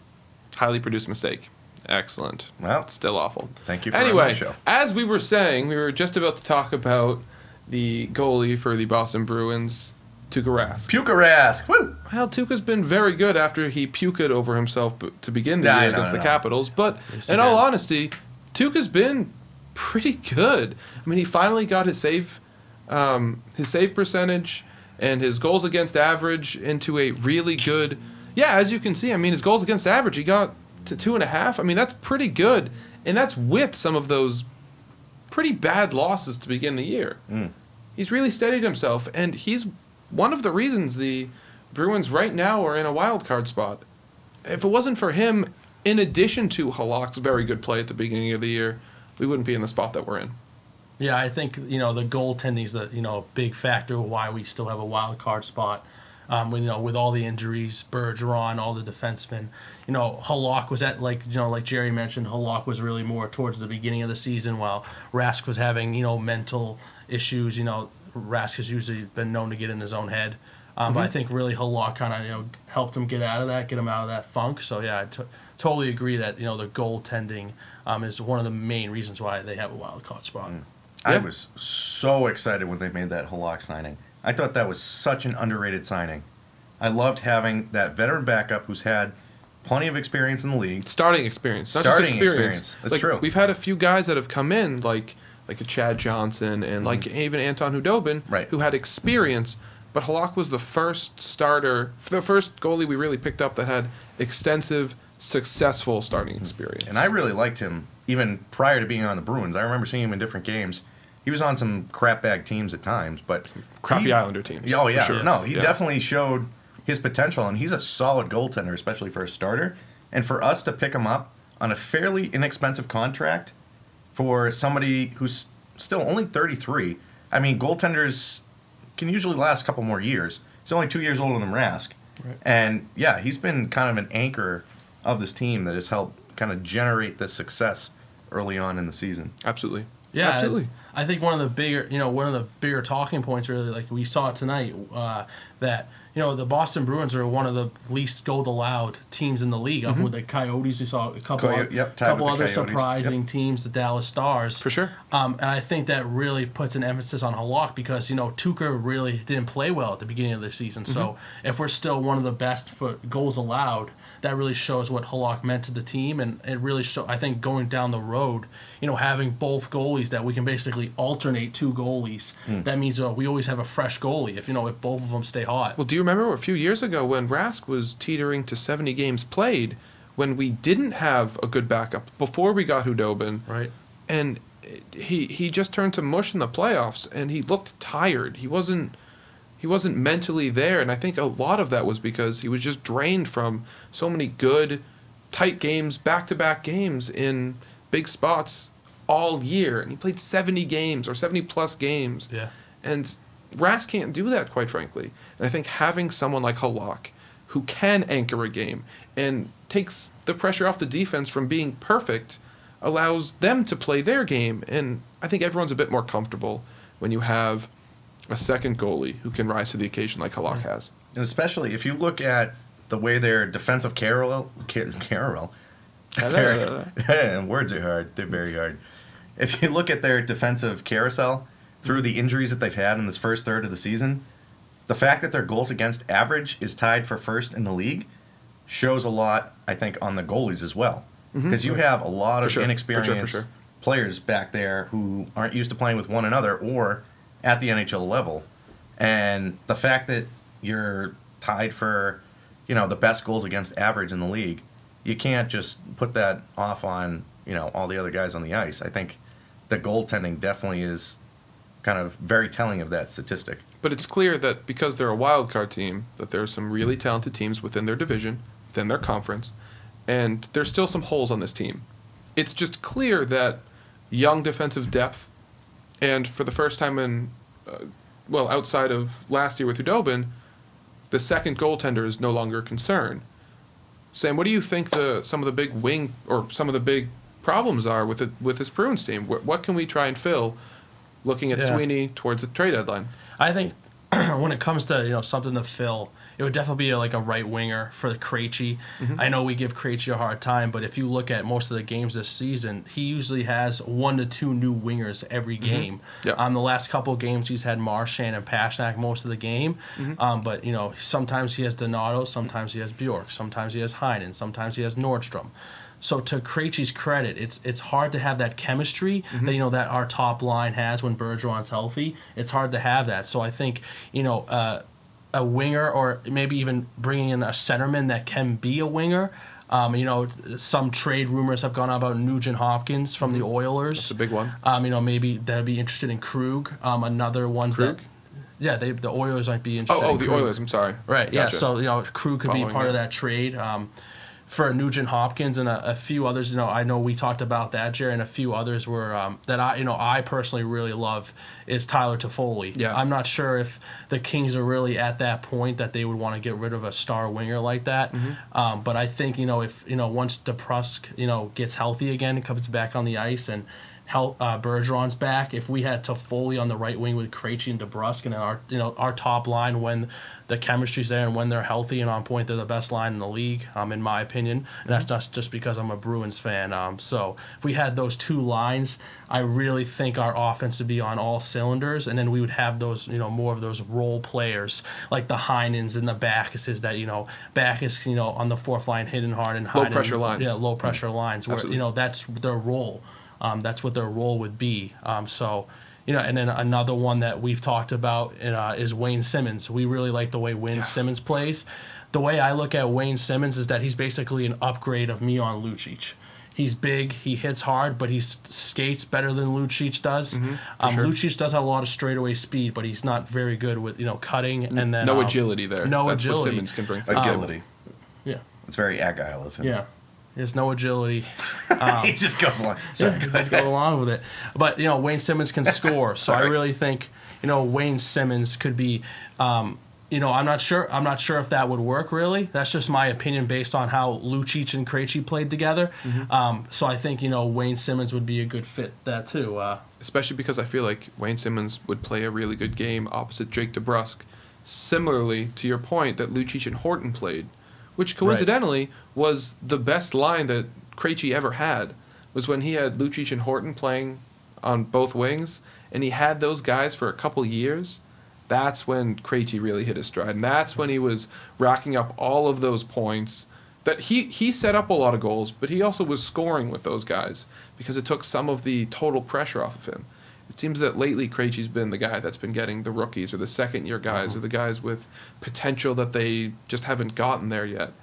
Highly produced mistake. Excellent. Well, Still awful. Thank you for running the show. As we were saying, we were just about to talk about the goalie for the Boston Bruins, Tuukka Rask. Tuukka Rask. Woo! Well, Tuukka's been very good after he puked over himself to begin the year against the Capitals. But in all honesty, Tuukka's been pretty good. I mean, he finally got his save percentage and his goals against average into a really good. Yeah, as you can see, I mean, his goals against average, he got to 2.5. I mean, that's pretty good, and that's with some of those pretty bad losses to begin the year. He's really steadied himself, and he's one of the reasons the Bruins right now are in a wild card spot. If it wasn't for him, in addition to Halak's very good play at the beginning of the year, we wouldn't be in the spot that we're in. Yeah, I think, you know, the goaltending is the, you know, big factor of why we still have a wild card spot. You know, with all the injuries, Bergeron, all the defensemen, you know, Halak was at, like, you know, like Jerry mentioned, Halak was really more towards the beginning of the season, while Rask was having, you know, mental issues. You know, Rask has usually been known to get in his own head. But I think really Halak kind of, you know, helped him get out of that, get him out of that funk. So, yeah, I totally agree that, you know, the goaltending is one of the main reasons why they have a wild card spot. I was so excited when they made that Halak signing. I thought that was such an underrated signing. I loved having that veteran backup who's had plenty of experience in the league. Starting experience. Not Starting just experience. That's like, true. We've had a few guys that have come in, like a Chad Johnson and like even Anton Hudobin, who had experience, but Halak was the first starter, the first goalie we really picked up that had extensive, successful starting experience. And I really liked him even prior to being on the Bruins. I remember seeing him in different games. He was on some crapbag teams at times, but crappy Islander teams. Oh yeah, sure. No, he definitely showed his potential, and he's a solid goaltender, especially for a starter. And for us to pick him up on a fairly inexpensive contract for somebody who's still only 33. I mean, goaltenders can usually last a couple more years. He's only 2 years older than Rask, and yeah, he's been kind of an anchor of this team that has helped kind of generate this success early on in the season. Absolutely. Yeah, absolutely. I think one of the bigger talking points, really, like we saw it tonight, that, you know, the Boston Bruins are one of the least goal allowed teams in the league. Up with the Coyotes, we saw a couple other surprising teams, the Dallas Stars. For sure. And I think that really puts an emphasis on Halak because, you know, Tuukka really didn't play well at the beginning of the season. So if we're still one of the best for goals allowed, that really shows what Halak meant to the team, and it really I think going down the road, you know, having both goalies that we can basically basically alternate 2 goalies. That means we always have a fresh goalie if both of them stay hot. Well, do you remember a few years ago when Rask was teetering to 70 games played, when we didn't have a good backup before we got Hudobin? Right. And he just turned to mush in the playoffs, and he looked tired. He wasn't mentally there, and I think a lot of that was because he was just drained from so many good, tight games, back-to-back games in big spots all year. And he played 70 games or 70-plus games. Yeah. And Rask can't do that, quite frankly. And I think having someone like Halak who can anchor a game and takes the pressure off the defense from being perfect allows them to play their game. And I think everyone's a bit more comfortable when you have a second goalie who can rise to the occasion like Halak has. And especially if you look at the way their defensive carousel, words are hard. They're very hard. If you look at their defensive carousel through the injuries that they've had in this first third of the season, the fact that their goals against average is tied for first in the league shows a lot, I think, on the goalies as well. Because you have a lot of inexperienced players back there who aren't used to playing with one another or at the NHL level. And the fact that you're tied for, the best goals against average in the league, you can't just put that off on, all the other guys on the ice. I think the goaltending definitely is kind of very telling of that statistic. But it's clear that because they're a wild card team, that there are some really talented teams within their division, within their conference, and there's still some holes on this team. It's just clear that young defensive depth, and for the first time in, outside of last year with Hudobin, the second goaltender is no longer a concern. Sam, what do you think some of the big wing or some of the big problems are with this Bruins team? What can we try and fill, looking at Sweeney towards the trade deadline? I think when it comes to something to fill, it would definitely be like a right winger for Krejci. I know we give Krejci a hard time, but if you look at most of the games this season, he usually has 1 to 2 new wingers every game. Yep. The last couple of games, he's had Marchand and Pastrnak most of the game. But sometimes he has Donato, sometimes he has Bjork, sometimes he has Heinen, sometimes he has Nordstrom. So to Krejci's credit, it's hard to have that chemistry that that our top line has when Bergeron's healthy. It's hard to have that. So I think a winger, or maybe even bringing in a centerman that can be a winger. Some trade rumors have gone on about Nugent Hopkins from the Oilers. That's a big one. Maybe they'd be interested in Krug. Another one. Krug? The Oilers might be interested. Oh, in the Krug. Oilers. I'm sorry. Right. Gotcha. Yeah. So Krug could be part of that trade. For Nugent Hopkins and a few others, I know we talked about that, Jerry, and a few others were that I personally really love is Tyler Toffoli. Yeah. I'm not sure if the Kings are really at that point that they would want to get rid of a star winger like that. But I think if once DeBrusk gets healthy again and comes back on the ice and Bergeron's back, if we had Toffoli on the right wing with Krejci and DeBrusk, and then our top line, when the chemistry's there and when they're healthy and on point, they're the best line in the league, in my opinion. And that's not just because I'm a Bruins fan. So if we had those 2 lines, I really think our offense would be on all cylinders, and then we would have those, more of those role players like the Heinens and the Backuses that, Backus, on the 4th line hitting hard, and Heinen, Low pressure lines. Yeah, low pressure lines where, Absolutely. that's their role. That's what their role would be. And then another one that we've talked about is Wayne Simmons. We really like the way Wayne Simmons plays. The way I look at Wayne Simmons is that he's basically an upgrade of Milan Lucic. He's big, he hits hard, but he skates better than Lucic does. Sure. Lucic does have a lot of straightaway speed, but he's not very good with cutting and then No agility there. No That's agility. what Simmons can bring. Agility. Yeah. It's very agile of him. Yeah. There's no agility. He just goes along. Sorry. Just go along with it. But Wayne Simmons can score, so I really think Wayne Simmons could be. I'm not sure if that would work. Really, that's just my opinion based on how Lucic and Krejci played together. So I think Wayne Simmons would be a good fit that too. Especially because I feel like Wayne Simmons would play a really good game opposite Jake DeBrusk, similarly to your point that Lucic and Horton played, which coincidentally was the best line that Krejci ever had, was when he had Lucic and Horton playing on both wings, and he had those guys for a couple years. That's when Krejci really hit his stride, and that's when he was racking up all of those points. That he set up a lot of goals, but he also was scoring with those guys because it took some of the total pressure off of him. It seems that lately Krejci's been the guy that's been getting the rookies or the second-year guys or the guys with potential that they just haven't gotten there yet.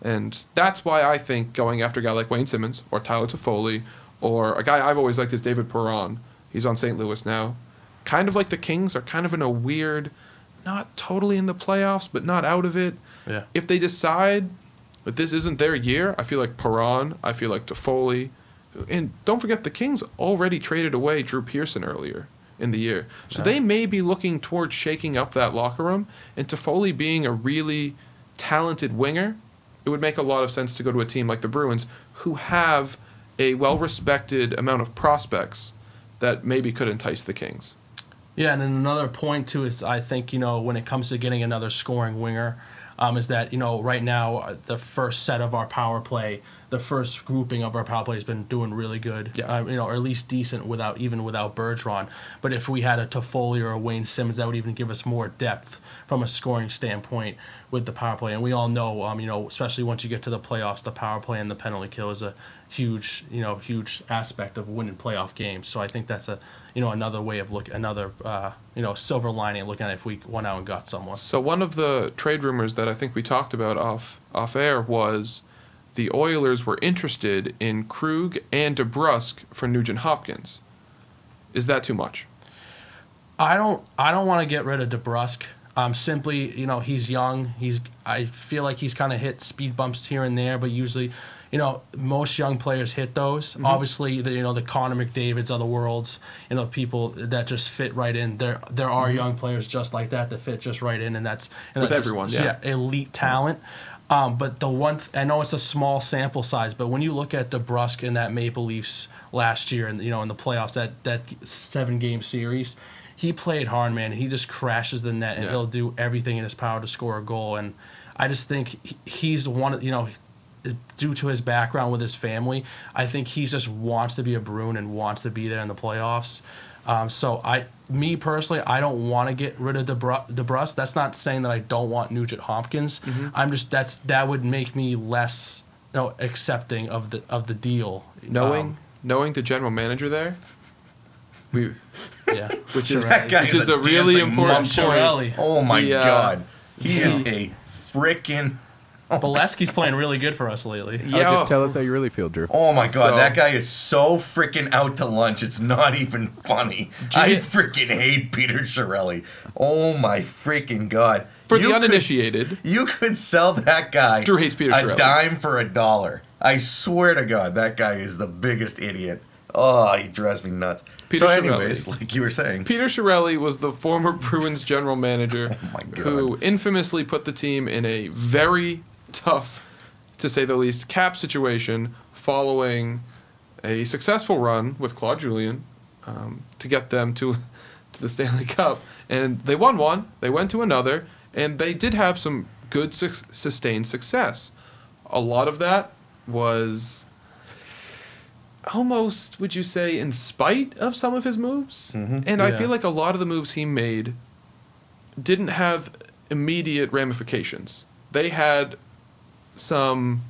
And that's why I think going after a guy like Wayne Simmons or Tyler Toffoli or a guy I've always liked is David Perron. He's on St. Louis now. Kind of like the Kings are kind of in a weird, not totally in the playoffs, but not out of it. Yeah. If they decide that this isn't their year, I feel like Perron, I feel like Toffoli. And don't forget, the Kings already traded away Drew Pearson earlier in the year. So they may be looking towards shaking up that locker room. And Toffoli being a really talented winger, it would make a lot of sense to go to a team like the Bruins, who have a well-respected amount of prospects that maybe could entice the Kings. Yeah, and then another point, too, is I think, when it comes to getting another scoring winger, is that, right now, the first set of our power play, the first grouping of our power play has been doing really good, or at least decent even without Bergeron. But if we had a Toffoli or a Wayne Simmons, that would even give us more depth from a scoring standpoint with the power play. And we all know, especially once you get to the playoffs, the power play and the penalty kill is a huge aspect of winning playoff games. So I think that's another way of silver lining, looking at if we went out and got someone. So one of the trade rumors that I think we talked about off air was the Oilers were interested in Krug and DeBrusk for Nugent Hopkins. Is that too much? I don't want to get rid of DeBrusk. Simply, he's young. I feel like he's kind of hit speed bumps here and there, but usually, most young players hit those. Mm-hmm. Obviously, the Connor McDavids of the worlds, people that just fit right in. There are young players just like that fit just right in, and that's with everyone. Elite talent. But the one, I know it's a small sample size, but when you look at DeBrusk in that Maple Leafs last year, and in the playoffs, that 7-game series, he played hard, man. He just crashes the net, and he'll do everything in his power to score a goal. And I just think he's one, due to his background with his family, I think he just wants to be a Bruin and wants to be there in the playoffs. Me personally, I don't want to get rid of DeBrusk. That's not saying that I don't want Nugent Hopkins. Mm-hmm. That would make me less, accepting of the deal. Knowing the general manager there, which is a really important point. Oh my God, he is a freaking. Bolesky's playing really good for us lately. Yeah, just tell us how you really feel, Drew. Oh my God, that guy is so freaking out to lunch. It's not even funny. I freaking hate Peter Chiarelli. Oh my freaking God. For the uninitiated, you could sell that guy Drew hates Peter Chiarelli. A dime for $1. I swear to God, that guy is the biggest idiot. Oh, he drives me nuts. Anyways, like you were saying, Peter Chiarelli was the former Bruins general manager who infamously put the team in a very tough, to say the least, cap situation following a successful run with Claude Julien to get them to the Stanley Cup. And they won one, they went to another, and they did have some good sustained success. A lot of that was almost, would you say, in spite of some of his moves? Mm-hmm. And I feel like a lot of the moves he made didn't have immediate ramifications. They had some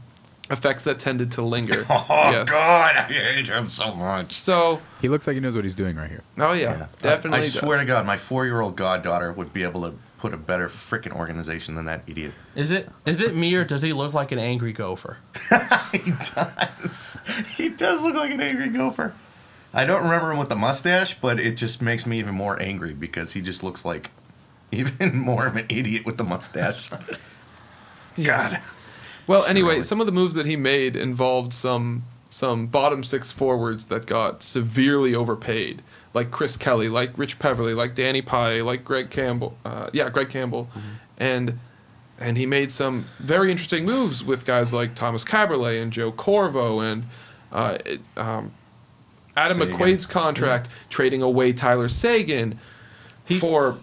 effects that tended to linger. God, I hate him so much. So he looks like he knows what he's doing right here. Oh yeah. Definitely. I swear to God, my 4-year-old goddaughter would be able to put a better freaking organization than that idiot. Is it me, or does he look like an angry gopher? He does. He does look like an angry gopher. I don't remember him with the mustache, but it just makes me even more angry because he just looks like even more of an idiot with the mustache. God. Well, anyway, some of the moves that he made involved some bottom six forwards that got severely overpaid, like Chris Kelly, like Rich Peverley, like Danny Pye, like Greg Campbell. Mm-hmm. And he made some very interesting moves with guys like Thomas Caberlet and Joe Corvo and Adam McQuaid's contract, trading away Tyler Seguin for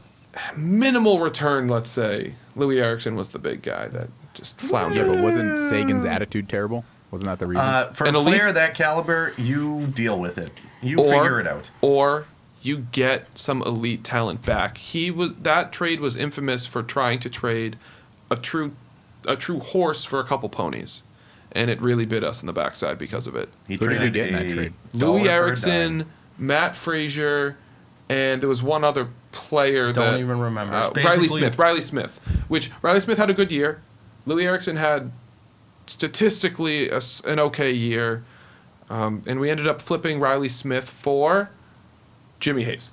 minimal return, let's say. Louis Eriksson was the big guy that just floundered. Yeah, but wasn't Sagan's attitude terrible? Wasn't that the reason? For a player of that caliber, you deal with it. You figure it out. Or you get some elite talent back. That trade was infamous for trying to trade a true horse for a couple ponies, and it really bit us in the backside because of it. Who did he get in that trade? Louis Eriksson, Matt Frazier, and there was one other player Don't that even remember. It's Riley basically- Smith. Which Riley Smith had a good year. Louis Erickson had statistically an okay year, and we ended up flipping Riley Smith for Jimmy Hayes.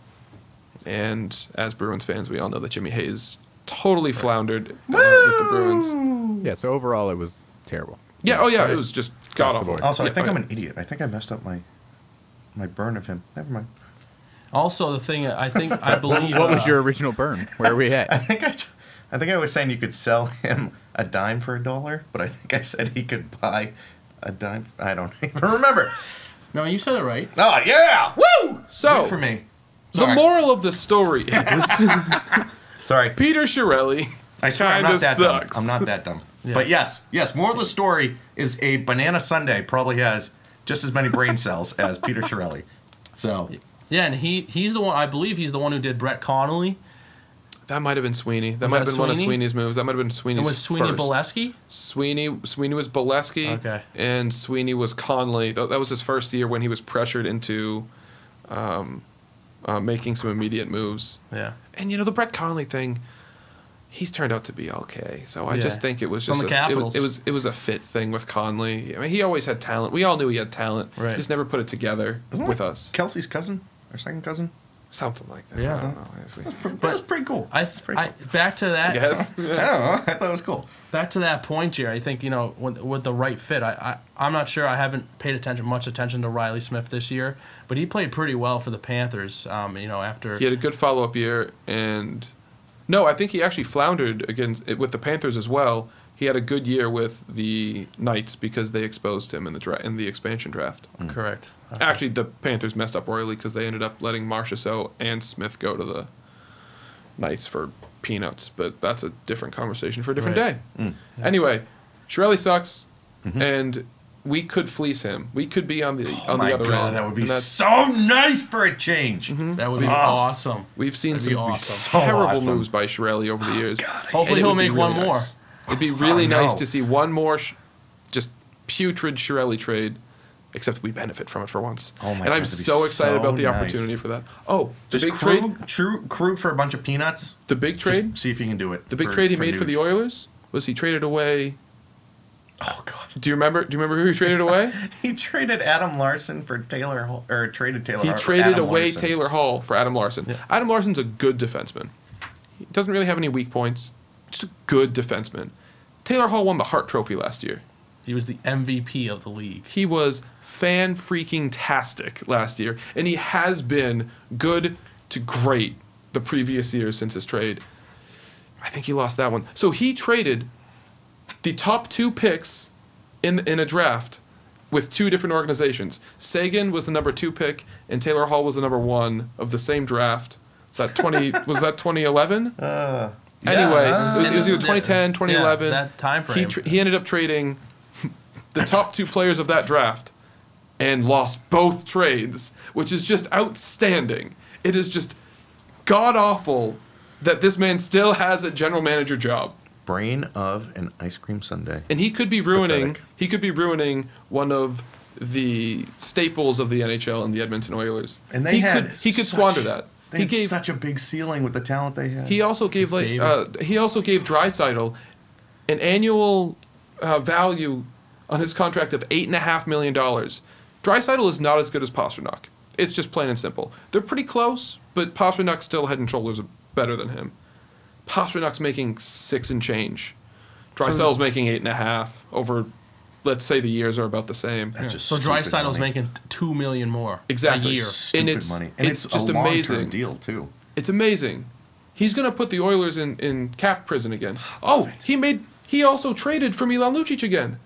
And as Bruins fans, we all know that Jimmy Hayes totally floundered with the Bruins. Yeah, so overall it was terrible. Yeah, oh yeah, it was just god the awful. board. Also, I Yeah, think oh, I'm yeah. an idiot. I think I messed up my burn of him. Never mind. Also, the thing I believe. What was your original burn? Where are we I at? think I was saying you could sell him a dime for $1, but I think I said he could buy a dime. I don't even remember. No, you said it right. Oh yeah! Woo! So, Good for me. the Sorry. moral of the story is Sorry. Peter Chiarelli I swear I'm kinda not that sucks. dumb. I'm not that dumb. Yeah. But yes, moral of the story is a banana sundae probably has just as many brain cells as Peter Chiarelli. So Yeah, and he's the one. I believe he's the one who did Brett Connolly. That might have been Sweeney. That Was might that have been one of Sweeney? Sweeney's moves. That might have been Sweeney's And was Sweeney first. Bolesky? Sweeney was Bolesky. Okay. And Sweeney was Conley. That was his first year when he was pressured into making some immediate moves. Yeah. And the Brett Conley thing, he's turned out to be okay. So I just think it was From just the Capitals. it was a fit thing with Conley. I mean, he always had talent. We all knew he had talent. Right. He just never put it together Isn't with that us. Kelsey's cousin or second cousin? Something like that. Yeah. I don't know. That was pretty cool. Back to that. Yes. I don't know. I thought it was cool. Back to that point, Jerry. I think with the right fit. I'm not sure. I haven't paid much attention to Riley Smith this year, but he played pretty well for the Panthers. After He had a good follow-up year, and no, I think he actually floundered with the Panthers as well. He had a good year with the Knights because they exposed him in the expansion draft. correct. Actually, the Panthers messed up royally because they ended up letting Marchessault and Smith go to the Knights for peanuts, but that's a different conversation for a different Right. day. Anyway, Chiarelli sucks, and we could fleece him. We could be on the Oh my other god, end. that would be and that's- so nice for a change. That would be awesome. We've seen That'd be some awesome. So terrible awesome. moves by Chiarelli over the years. Hopefully And it he'll would be make one really more. nice. It'd be really I nice know. to see one more just putrid Chiarelli trade, except we benefit from it for once. Oh my and God, I'm that'd be so excited so about the nice. opportunity for that. Oh, the Just big trade. crew for a bunch of peanuts. The big trade. Just see if you can do it. The big trade he made for the Oilers was he traded away. Oh god. Do you remember who he traded away? He traded Adam Larson for Taylor Hall, or traded Taylor. He Hall for traded Adam away Larson. Taylor Hall for Adam Larson. Yeah. Adam Larson's a good defenseman. He doesn't really have any weak points. Just a good defenseman. Taylor Hall won the Hart Trophy last year. He was the MVP of the league. He was fan-freaking-tastic last year, and he has been good to great the previous years since his trade. I think he lost that one. So he traded the top 2 picks in a draft with 2 different organizations. Sagan was the number 2 pick, and Taylor Hall was the number 1 of the same draft. Was that 2011? Anyway, it was either 2010, 2011. Yeah, that time frame. He ended up trading the top 2 players of that draft and lost both trades, which is just outstanding. It is just god-awful that this man still has a general manager job. Brain of an ice cream sundae. And he could be ruining pathetic. one of the staples of the NHL and the Edmonton Oilers. And they he could squander that. They had such a big ceiling with the talent they had. He also gave Draisaitl an annual value on his contract of $8.5 million. Draisaitl is not as good as Pastrnak. It's just plain and simple. They're pretty close, but Pasternak's still head and shoulders better than him. Pasternak's making 6 and change. Draisaitl's making 8.5 over. Let's say the years are about the same. That's just So stupid Draisaitl's money. making $2 million more Exactly. a year. Stupid it's- money. And it's just a long-term amazing. deal too. It's amazing. He's going to put the Oilers in cap prison again. Oh, he also traded for Milan Lucic again.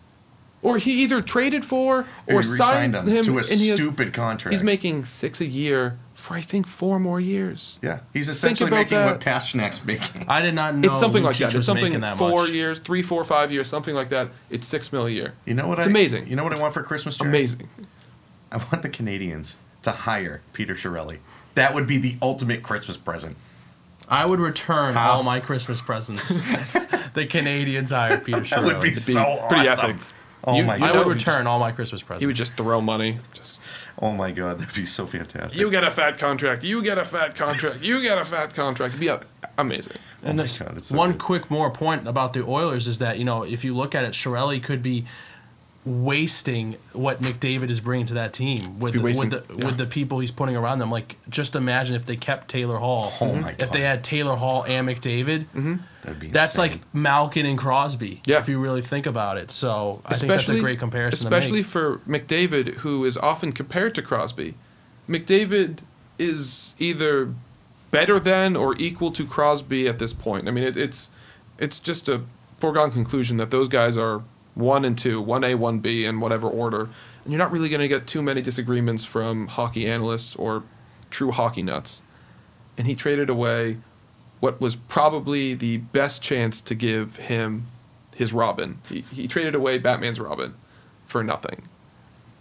Or he either traded for or He signed re-signed him to a and he has- stupid contract. He's making $6 a year for I think 4 more years. Yeah, he's essentially about making that. what Pasternak's making. I did not know It's something like Lucic that. It's was something making that 4 much. years, 3, 4, 5 years, something like that. It's $6 million a year. You know what? It's amazing. You know what I want for Christmas? Jerry? Amazing. I want the Canadians to hire Peter Chiarelli. That would be the ultimate Christmas present. I would return How? all my Christmas presents. The Canadians hired Peter That would be Chiarelli. so Pretty awesome. epic. Oh my I god. would return all my Christmas presents. He would just throw money. Just Oh my god, that'd be so fantastic. you get a fat contract. You get a fat contract. You get a fat contract. It'd be amazing. And my there's God, it's so one good. quick more point about the Oilers is that, if you look at it, Chiarelli could be wasting what McDavid is bringing to that team with the people he's putting around them. Like, just imagine if they kept Taylor Hall. Oh my If they God. had Taylor Hall and McDavid, That'd be that's insane. like Malkin and Crosby, Yeah. if you really think about it. So I think that's a great comparison Especially to make. for McDavid, who is often compared to Crosby. McDavid is either better than or equal to Crosby at this point. I mean, it's just a foregone conclusion that those guys are 1 and 2, 1A, 1B, in whatever order. And you're not really going to get too many disagreements from hockey analysts or true hockey nuts. And he traded away what was probably the best chance to give him his Robin. He traded away Batman's Robin for nothing,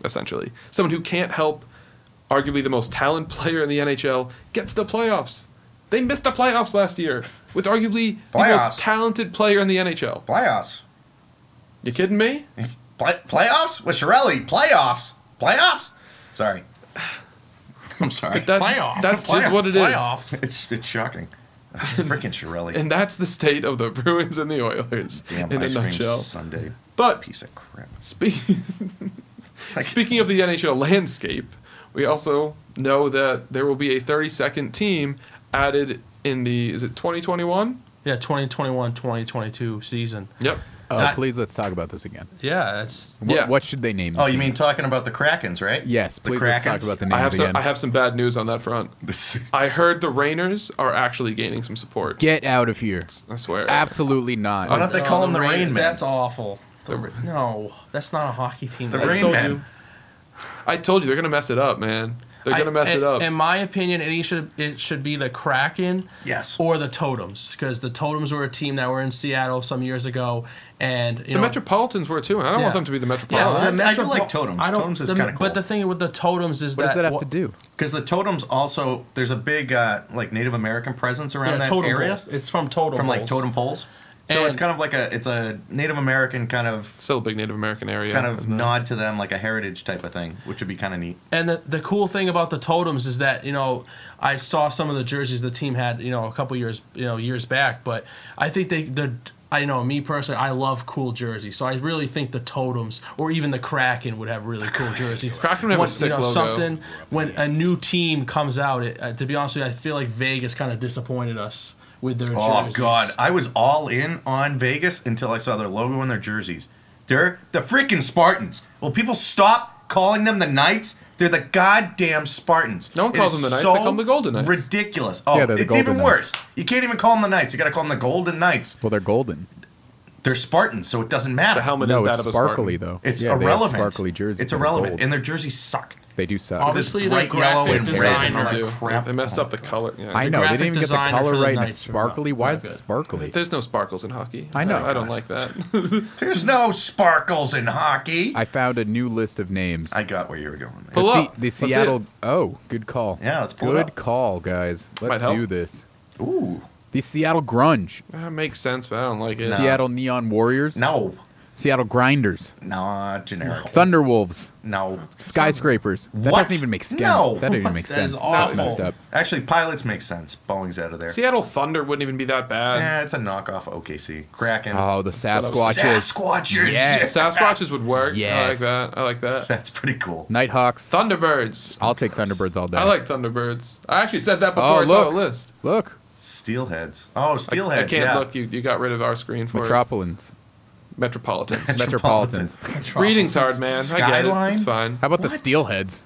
essentially. Someone who can't help arguably the most talented player in the NHL get to the playoffs. They missed the playoffs last year with arguably the Playoffs. most talented player in the NHL. Playoffs. You kidding me? Playoffs? With Chiarelli? Playoffs? Sorry. I'm sorry. That's just what it is. Playoffs. It's shocking. Freaking Chiarelli. And that's the state of the Bruins and the Oilers Damn in a ice cream nutshell. sundae. But Piece of crap. speaking of the NHL landscape, we also know that there will be a 32nd team added in the, is it 2021? Yeah, 2021-2022 season. Yep. Please let's talk about this again. Yeah, it's What should they name? Oh, the you team? mean talking about the Krakens, right? Yes, The please let's talk Krakens? about the I names again. have some bad news on that front. I heard the Rainers are actually gaining some support. Get out of here. I swear. Absolutely not. Why don't they call them the Rain Raiders, Men? That's awful. No, that's not a hockey team. The That- Rain told Men. you. I told you they're gonna mess it up, man. They're gonna mess it up. In my opinion, it should be the Kraken, Yes. or the Totems, because the Totems were a team that were in Seattle some years ago, and The Metropolitans were too, and I don't want them to be the Yeah, Metropolitans. I do like Totems. Totems is kinda cool. But the thing with the Totems is What does that have to do? Because the Totems also, there's a big like Native American presence around that totem area. poles. It's from totem From like poles. totem poles. So it's And- kind of like it's a Native American kind of Still a big Native American area. nod to them, like a heritage type of thing, which would be kind of neat. And the cool thing about the Totems is that, I saw some of the jerseys the team had, a couple years back, but I think me personally, I love cool jerseys. So I really think the Totems or even the Kraken would have really cool jerseys. Kraken would have a sick logo. Something when a new team comes out, to be honest with you, I feel like Vegas kind of disappointed us with their Oh jerseys. God, I was all in on Vegas until I saw their logo and their jerseys. They're the freaking Spartans. Will people stop calling them the Knights? They're the goddamn Spartans. No one It calls is them the Knights, so they call them the Golden Knights. Ridiculous. Oh, Yeah, they're the it's even Golden worse. Knights. You can't even call them the Knights. You got to call them the Golden Knights. Well, they're golden. They're Spartans, so it doesn't matter. The helmet No, is that it's of a sparkly Spartan. though. It's yeah, they have irrelevant. sparkly jerseys. It's that are irrelevant, gold. and their jerseys suck. They do suck. Obviously, This the bright yellow graphic and red and all designer. that crap. They messed up the color. Yeah. I know they graphic didn't even get the designer color for the right, and Knights it's are not- sparkly. Why not is it good. sparkly? There's no sparkles in hockey. I know. I don't like that. There's no sparkles in hockey. I found a new list of names. I got where you were going. There. Pull up. The Let's see Seattle. it. Oh, good call. Yeah, let's pull it Good up. call, guys. Might Let's help. do this. Ooh, The Seattle Grunge, That makes sense, but I don't like it. No. Seattle Neon Warriors, no, Seattle Grinders, generic. Thunderwolves, No, Skyscrapers. That What? doesn't even make sense. No. That doesn't even make That sense. is That's awful. messed up. actually, pilots make sense. Boeing's out of there. Seattle Thunder wouldn't even be that bad. Yeah, it's a knockoff of OKC. Kraken. Oh, the Sasquatches, Sasquatchers. Yes. Sasquatches would work. I like Yes. that. I like that. That's pretty cool. Nighthawks. Thunderbirds. I'll take Thunderbirds all day. I like Thunderbirds. I actually said that before Oh, I saw look. the list. Look, Steelheads. Oh, Steelheads. I can't yeah. look. You got rid of our screen for it. Metropolitans. Metropolitans. Metropolitans. Reading's hard, man. I get it. Skyline? It's fine. How about the What? Steelheads?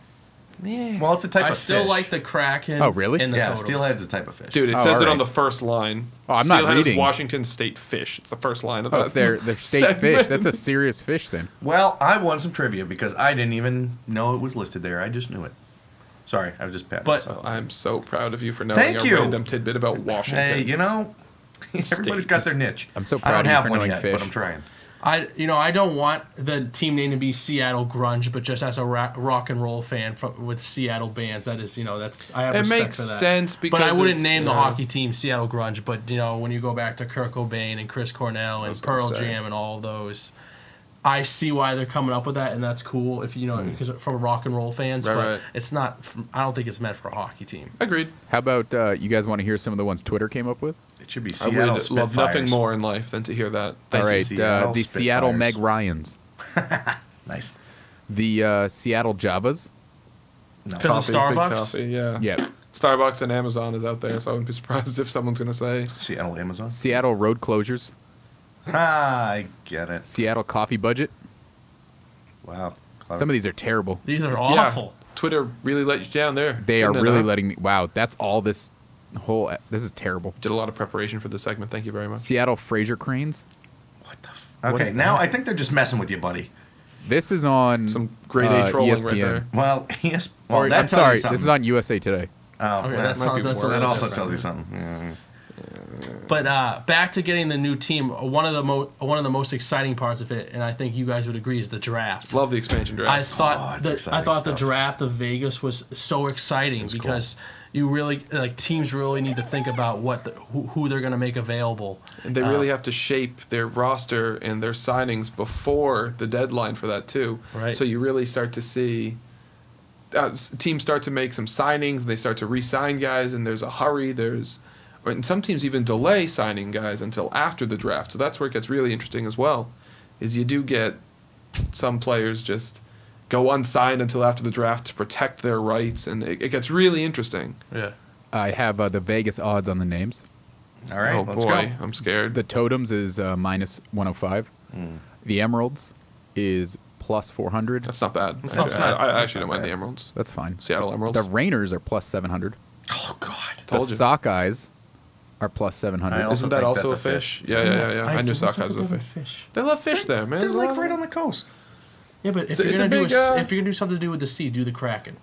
Well, it's a type I of still fish. like the Kraken. Oh, really? And the Yeah, Totems. steelhead's a type of fish. Dude, it Oh, says it alright. on the first line. Oh, I'm not Steelhead is reading. Washington State fish. It's the first line of Oh, that. it's their state segment. fish. That's a serious fish then. Well, I won some trivia because I didn't even know it was listed there. I just knew it. Sorry, I was just patting But- myself. I'm so proud of you for knowing Thank a you. random tidbit about Washington. Hey, you know, everybody's got their niche. I'm so I proud don't of you have for one knowing yet, fish. but I'm trying. I don't want the team name to be Seattle Grunge, but just as a rock and roll fan with Seattle bands, that is, that's I have It respect makes for that. sense because But I wouldn't it's, name the yeah. hockey team Seattle Grunge. But when you go back to Kurt Cobain and Chris Cornell and was gonna Pearl say. Jam and all those, I see why they're coming up with that, and that's cool if because from rock and roll fans. Right, but right. it's not. I don't think it's meant for a hockey team. Agreed. How about you guys want to hear some of the ones Twitter came up with? It should be I Seattle would love Spitfires. nothing more in life than to hear that. All right, Seattle the Seattle Spitfires. Meg Ryans, Nice. the Seattle Javas. No. Because of Big Starbucks? coffee, yeah. Yeah, Starbucks and Amazon is out there, so I wouldn't be surprised if someone's going to say Seattle Amazon. Seattle Road Closures, I get it. Seattle Coffee Budget. Wow. Clever. Some of these are terrible. These are Yeah, awful. Twitter really let you down there. They are didn't it, really huh? letting me. Wow, that's all this whole. This is terrible. Did a lot of preparation for this segment. Thank you very much. Seattle Fraser Cranes. What the f- What Okay, is now that? I think they're just messing with you, buddy. This is on Some grade A trolling right ESPN. there. Well, yes. Well, Or, that I'm tells you sorry, something. this is on USA Today. Oh, Okay, well, that's might not, be that's more. a that little also different. tells you something. Yeah. But back to getting the new team. One of the most exciting parts of it, and I think you guys would agree, is the draft. Love the expansion draft. I thought it's I exciting thought the stuff. draft of Vegas was so exciting because you really teams really need to think about who they're going to make available. And they really have to shape their roster and their signings before the deadline for that too. Right. So you really start to see teams start to make some signings. And they start to re-sign guys, and there's a hurry. And some teams even delay signing guys until after the draft. So that's where it gets really interesting as well. Is you do get some players just go unsigned until after the draft to protect their rights, and it gets really interesting. Yeah. I have the Vegas odds on the names. All right, oh let's boy, go. I'm scared. The Totems is minus 105. The Emeralds is plus 400. That's not bad. That's not bad. I actually don't Not mind the bad. Emeralds. That's fine. Seattle Emeralds. The Rainers are plus 700. Oh God. The Told you. Sockeyes are plus 700. I also Isn't that think also a that's a fish? fish. Yeah. I knew what's up Sockeyes with was a them fish. fish. They love fish there, man. They're There's a like lot right of- on the coast. Yeah, but if It's you're a gonna do big, if you're gonna do something to do with the sea, do the Kraken.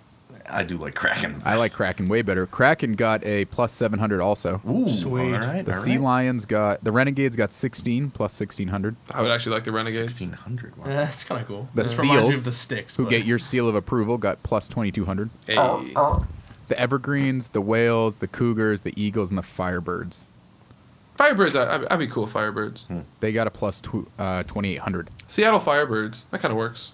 I do like Kraken. the I like best. Kraken way better. Kraken got a plus 700 also. Ooh, Sweet. All right, The all Sea right. Lions the Renegades got 16 plus 1600. I would actually like the Renegades. 1600. Wow. Yeah, that's kind of cool. The This reminds me Seals, of the Sticks. Who but- get your seal of approval, got plus 2200. Hey. The Evergreens, the Whales, the Cougars, the Eagles, and the Firebirds. Firebirds, I'd be cool with Firebirds. They got a plus 2800. Seattle Firebirds, that kind of works.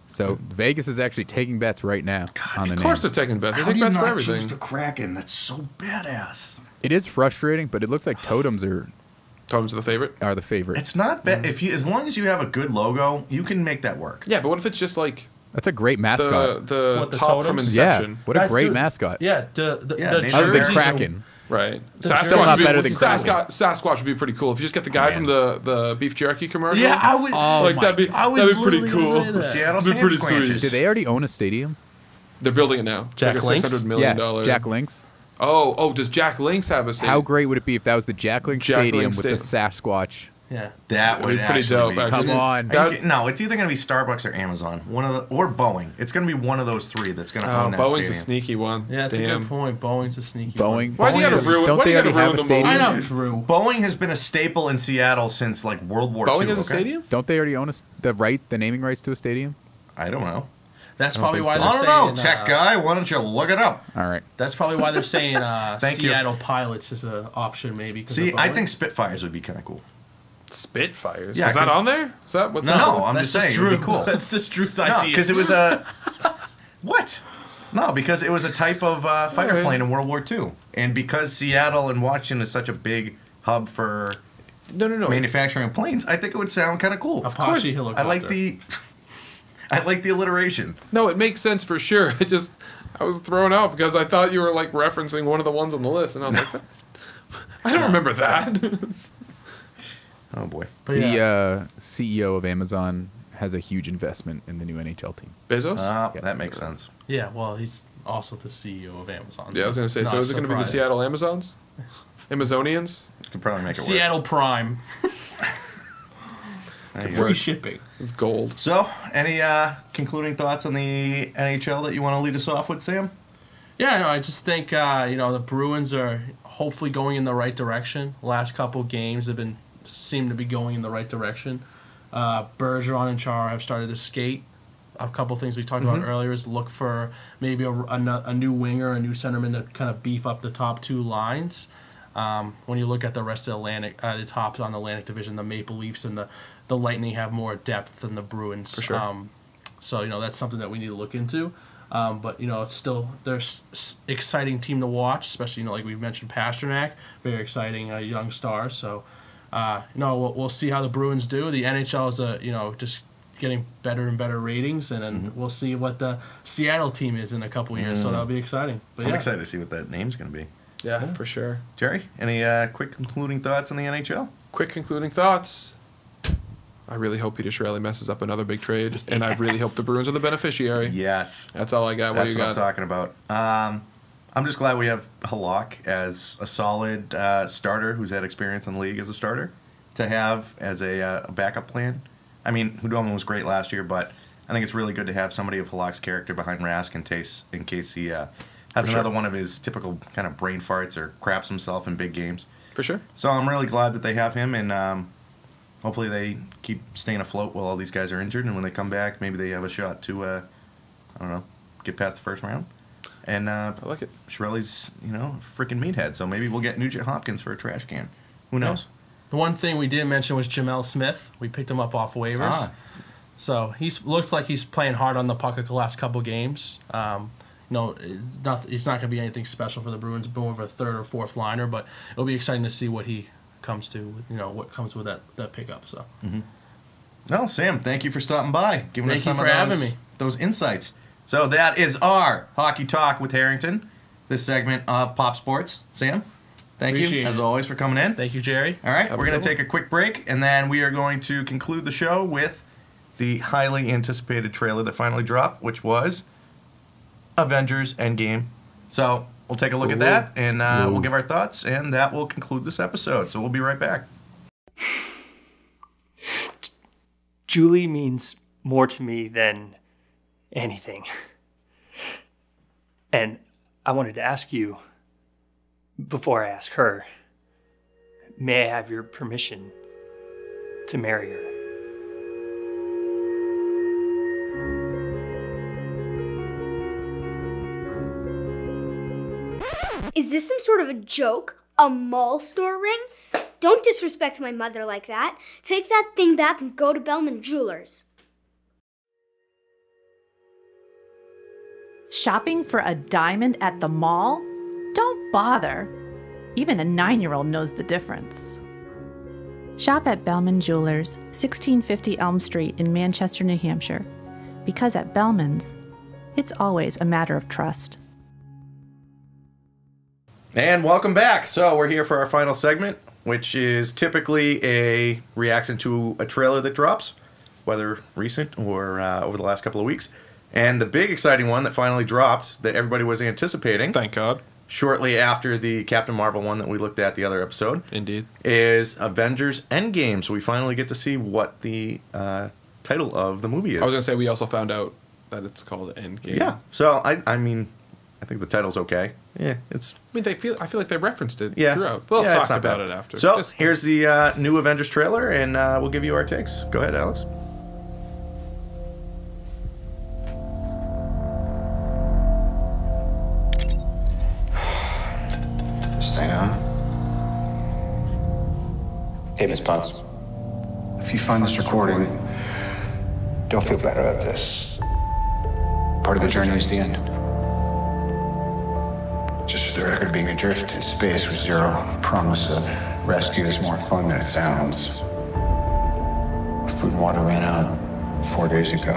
So Vegas is actually taking bets right now on the Of course name. they're taking bets. They How take do you bets for not everything. choose the Kraken? That's so badass. It is frustrating, but it looks like Totems are Totems are the favorite. the favorite. It's not bad if you, as long as you have a good logo, you can make that work. Yeah, but what if it's just like That's a great mascot. the What, the top from totems? Yeah, Inception? what a Guys, great dude, mascot. Yeah, the Yeah, Native Other than jerseys are- Kraken. Right. Still Sasquatch not would be, better than Kraken. Sasquatch would be pretty cool if you just get the guy Man. from the beef jerky commercial. Yeah, I would. like that'd be I was that'd be pretty literally gonna say cool. that. Seattle That'd be pretty Sand sweet. Do they already own a stadium? They're building it now. Jack Like a Link's? $600 million. Jack Link's. Oh, does Jack Link's have a stadium? How great would it be if that was the Jack Link's Jack Stadium Link's with the Sasquatch? Yeah. That That'd would be pretty actually dope, be. actually. Come on. That- No, it's either going to be Starbucks or Amazon, or Boeing. It's going to be one of those three that's going to Oh, own that Boeing's stadium. a sneaky one. Yeah, that's a Damn. good point. Boeing's a sneaky Boeing. Why'd you Boeing gotta is- ruin? Don't Why'd they you gotta already have ruin a the stadium? one. I moment? know, Drew. Boeing has been a staple in Seattle since like World War II. Boeing has a okay? stadium? Don't they already own the naming rights to a stadium? I don't know. That's I don't probably think why so. they're I don't saying. know, tech guy. Why don't you look it up? All right. That's probably why they're saying Thank you. Seattle Pilots is an option, maybe. 'cause See, of I Boeing. think Spitfires would be kind of cool. Spitfires. Yeah, Is that 'cause- on there? Is that what's No, that? No, I'm that's just saying, Drew. it'd be cool. That's just Drew's No, idea. because it was a what? No, because it was a type of fighter Alright. plane in World War II, and because Seattle and Washington is such a big hub for No. manufacturing of planes, I think it would sound kind of cool. Apache I helicopter. like the, I like the alliteration. No, it makes sense for sure. I was thrown out because I thought you were like referencing one of the ones on the list, and I was like, I don't remember that. Oh boy. But yeah. The CEO of Amazon has a huge investment in the new NHL team. Bezos? Yeah. That makes sense. Yeah, well, he's also the CEO of Amazon. Yeah, I was gonna say. So not is it gonna be the surprising. Seattle Amazons? Amazonians? You could probably make it work. Seattle Prime? There you Free go. shipping. It's gold. So, any concluding thoughts on the NHL that you want to lead us off with, Sam? Yeah, no, I just think the Bruins are hopefully going in the right direction. Last couple games have seem to be going in the right direction. Bergeron and Chara have started to skate. A couple things we talked about earlier is look for maybe a new winger, a new centerman to kind of beef up the top two lines. When you look at the rest of the tops on the Atlantic Division, the Maple Leafs and the Lightning have more depth than the Bruins. For sure. So that's something that we need to look into. But it's still there's exciting team to watch, especially like we mentioned Pastrnak, very exciting young star. So we'll see how the Bruins do. The NHL is just getting better and better ratings, and then we'll see what the Seattle team is in a couple years. So that'll be exciting. But I'm excited to see what that name's going to be. Yeah, for sure. Jerry, any quick concluding thoughts on the NHL? Quick concluding thoughts. I really hope Peter Chiarelli messes up another big trade, and I really hope the Bruins are the beneficiary. Yes. That's all I got. That's what I'm talking about. I'm just glad we have Halak as a solid starter who's had experience in the league as a starter to have as a backup plan. I mean, Hudobin was great last year, but I think it's really good to have somebody of Halak's character behind Rask in case he has another one of his typical kind of brain farts or craps himself in big games. For sure. So I'm really glad that they have him, and hopefully they keep staying afloat while all these guys are injured, and when they come back, maybe they have a shot to, get past the first round. And I like it. Chiarelli's, a freaking meathead, so maybe we'll get Nugent Hopkins for a trash can. Who knows? Yeah. The one thing we didn't mention was Jamel Smith. We picked him up off waivers. So he's looked like he's playing hard on the puck the last couple games. He's not going to be anything special for the Bruins, more of a third or fourth liner, but it'll be exciting to see what he comes to, what comes with that pickup. So, Well, Sam, thank you for stopping by, giving us some of having me. those insights. So that is our Hockey Talk with Harrington, this segment of Pop Sports. Sam, thank you, Appreciate as it. always, for coming in. Thank you, Jerry. All right, Have we're a going to good take a quick break, and then we are going to conclude the show with the highly anticipated trailer that finally dropped, which was Avengers Endgame. So we'll take a look at that, and we'll give our thoughts, and that will conclude this episode. So we'll be right back. Julie means more to me than anything. And I wanted to ask you, before I ask her, may I have your permission to marry her? Is this some sort of a joke? A mall store ring? Don't disrespect my mother like that. Take that thing back and go to Bellman Jewelers. Shopping for a diamond at the mall? Don't bother. Even a 9-year-old knows the difference. Shop at Bellman Jewelers, 1650 Elm Street in Manchester, New Hampshire. Because at Bellman's, it's always a matter of trust. And welcome back. So we're here for our final segment, which is typically a reaction to a trailer that drops, whether recent or over the last couple of weeks. And the big exciting one that finally dropped that everybody was anticipating, Thank God. shortly after the Captain Marvel one that we looked at the other episode, Indeed. is Avengers Endgame. So we finally get to see what the title of the movie is. I was going to say we also found out that it's called Endgame. Yeah. So I mean, I think the title's okay. Yeah, it's... I mean, I feel like they referenced it Yeah. throughout. We'll Yeah, it's talk not about bad. it after. So Just- here's the new Avengers trailer, and we'll give you our takes. Go ahead, Alex. Stay on. Hey, Miss Potts. If you find this recording, don't feel bad about this. Part of the journey is the end. Just for the record, being adrift in space with zero promise of rescue is more fun than it sounds. Food and water ran out 4 days ago.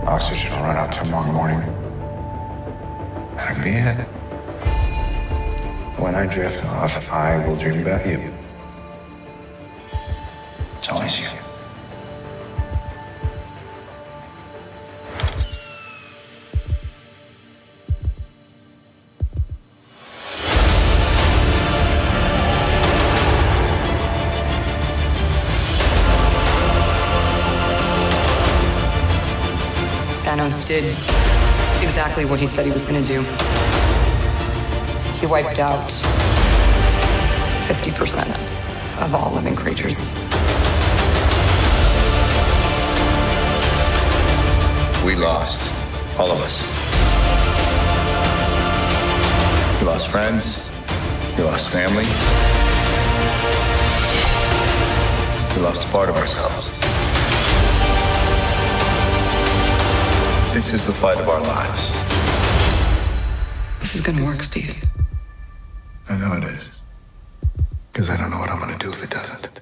Oxygen will run out tomorrow morning. That'll be it. When I drift off, I will dream about you. It's always you. Thanos did exactly what he said he was going to do. He wiped out 50% of all living creatures. We lost, all of us. We lost friends, We lost family. We lost a part of ourselves. This is the fight of our lives. This is gonna work, Steve. I know it is. Because I don't know what I'm going to do if it doesn't.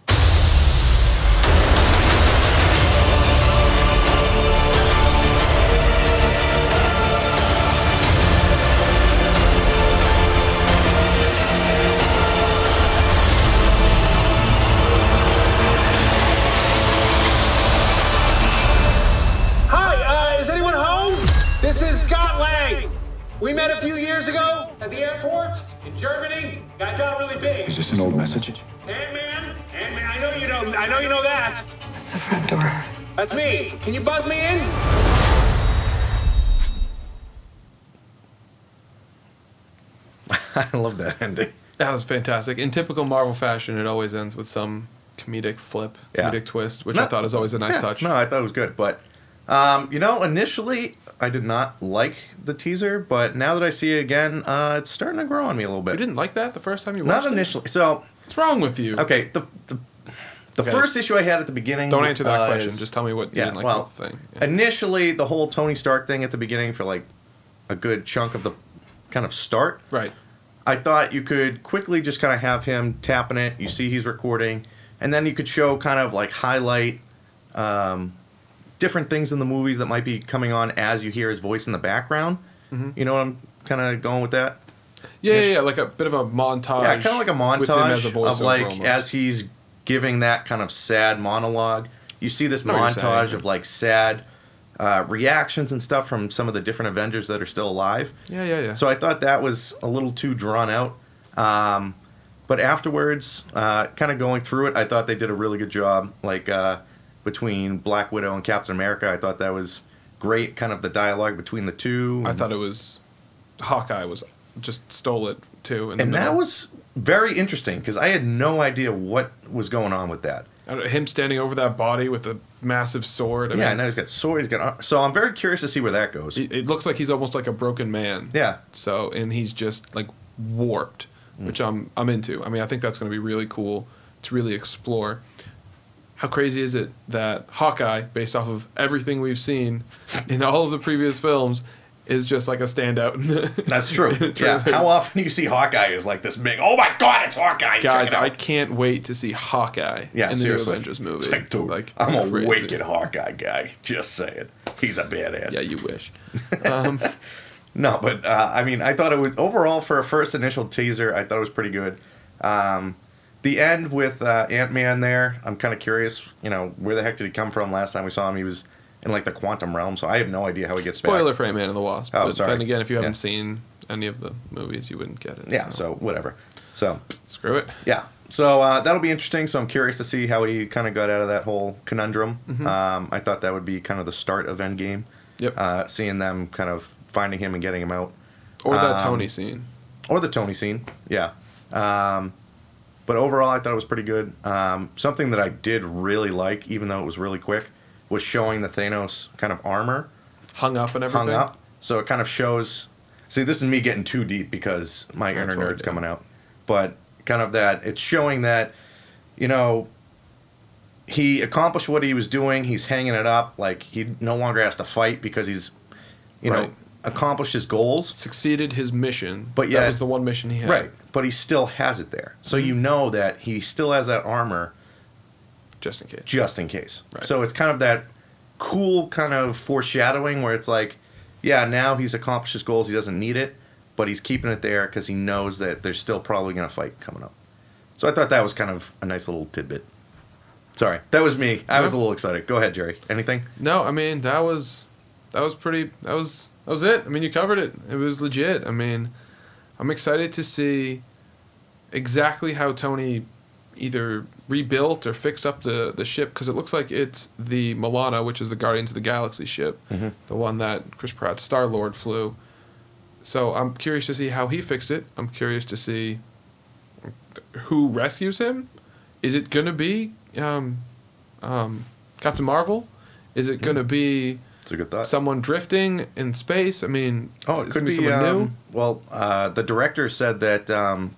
Hi, is anyone home? This is Scott Lang. We met a few years ago at the airport in Germany. I got really big. Is this an old message? Ant-Man, I know you know. I know you know that. It's the front door. That's me. Can you buzz me in? I love that ending. That was fantastic. In typical Marvel fashion, it always ends with some comedic flip, comedic twist, which I thought is always a nice touch. No, I thought it was good. But, initially, I did not like the teaser, but now that I see it again, it's starting to grow on me a little bit. You didn't like that the first time you watched it? Not initially. So, what's wrong with you? Okay, the first issue I had at the beginning. Don't answer that question. Just tell me what you didn't like about the thing. Yeah. Initially, the whole Tony Stark thing at the beginning for like a good chunk of the kind of start. Right. I thought you could quickly just kind of have him tapping it. You see he's recording, and then you could show kind of like highlight different things in the movies that might be coming on as you hear his voice in the background. Mm-hmm. You know what I'm kind of going with that? Yeah, like a bit of a montage. Yeah, kind of like a montage of like almost. As he's giving that kind of sad monologue. You see this montage of like sad reactions and stuff from some of the different Avengers that are still alive. Yeah. So I thought that was a little too drawn out. But afterwards, kind of going through it, I thought they did a really good job. Like between Black Widow and Captain America, I thought that was great. Kind of the dialogue between the two. I thought it was Hawkeye was just stole it too. And that was very interesting because I had no idea what was going on with that. Him standing over that body with a massive sword. I mean, now he's got sword. So I'm very curious to see where that goes. It looks like he's almost like a broken man. Yeah. So and he's just like warped, which I'm into. I mean, I think that's going to be really cool to really explore. How crazy is it that Hawkeye, based off of everything we've seen in all of the previous films, is just like a standout? That's true. Yeah. How often do you see Hawkeye as like this big, oh my God, it's Hawkeye. Guys, I can't wait to see Hawkeye in the new Avengers movie. It's like, dude, like, I'm a wicked Hawkeye guy. Just saying. He's a badass. Yeah, you wish. No, but I mean, I thought it was, overall, for a first initial teaser, I thought it was pretty good. The end with Ant-Man there, I'm kind of curious, where the heck did he come from? Last time we saw him, he was in like the quantum realm, so I have no idea how he gets back. Spoiler for Ant-Man and the Wasp. Oh, but sorry. Then again, if you haven't seen any of the movies, you wouldn't get it. Yeah, so whatever. So screw it. Yeah. So that'll be interesting. So I'm curious to see how he kind of got out of that whole conundrum. Mm-hmm. I thought that would be kind of the start of Endgame. Yep. Seeing them kind of finding him and getting him out. Or that Tony scene. Or the Tony scene, yeah. But overall, I thought it was pretty good. Something that I did really like, even though it was really quick, was showing the Thanos kind of armor. Hung up and everything. Hung up. So it kind of shows... See, this is me getting too deep because my inner nerd's coming out. But kind of that... It's showing that, he accomplished what he was doing. He's hanging it up. Like, he no longer has to fight because he's, accomplished his goals. Succeeded his mission. But yet, that was the one mission he had. Right. But he still has it there. So you know that he still has that armor. Just in case. Just in case. Right. So it's kind of that cool kind of foreshadowing where it's like, yeah, now he's accomplished his goals. He doesn't need it. But he's keeping it there because he knows that there's still probably going to fight coming up. So I thought that was kind of a nice little tidbit. Sorry. That was me. I was a little excited. Go ahead, Jerry. Anything? No, I mean, that was pretty... That was it. I mean, you covered it. It was legit. I mean, I'm excited to see exactly how Tony either rebuilt or fixed up the ship, because it looks like it's the Milana, which is the Guardians of the Galaxy ship, the one that Chris Pratt's Star-Lord flew. So I'm curious to see how he fixed it. I'm curious to see who rescues him. Is it going to be Captain Marvel? Is it going to be It's a good thought. Someone drifting in space. I mean, it could be someone new. Well, the director said that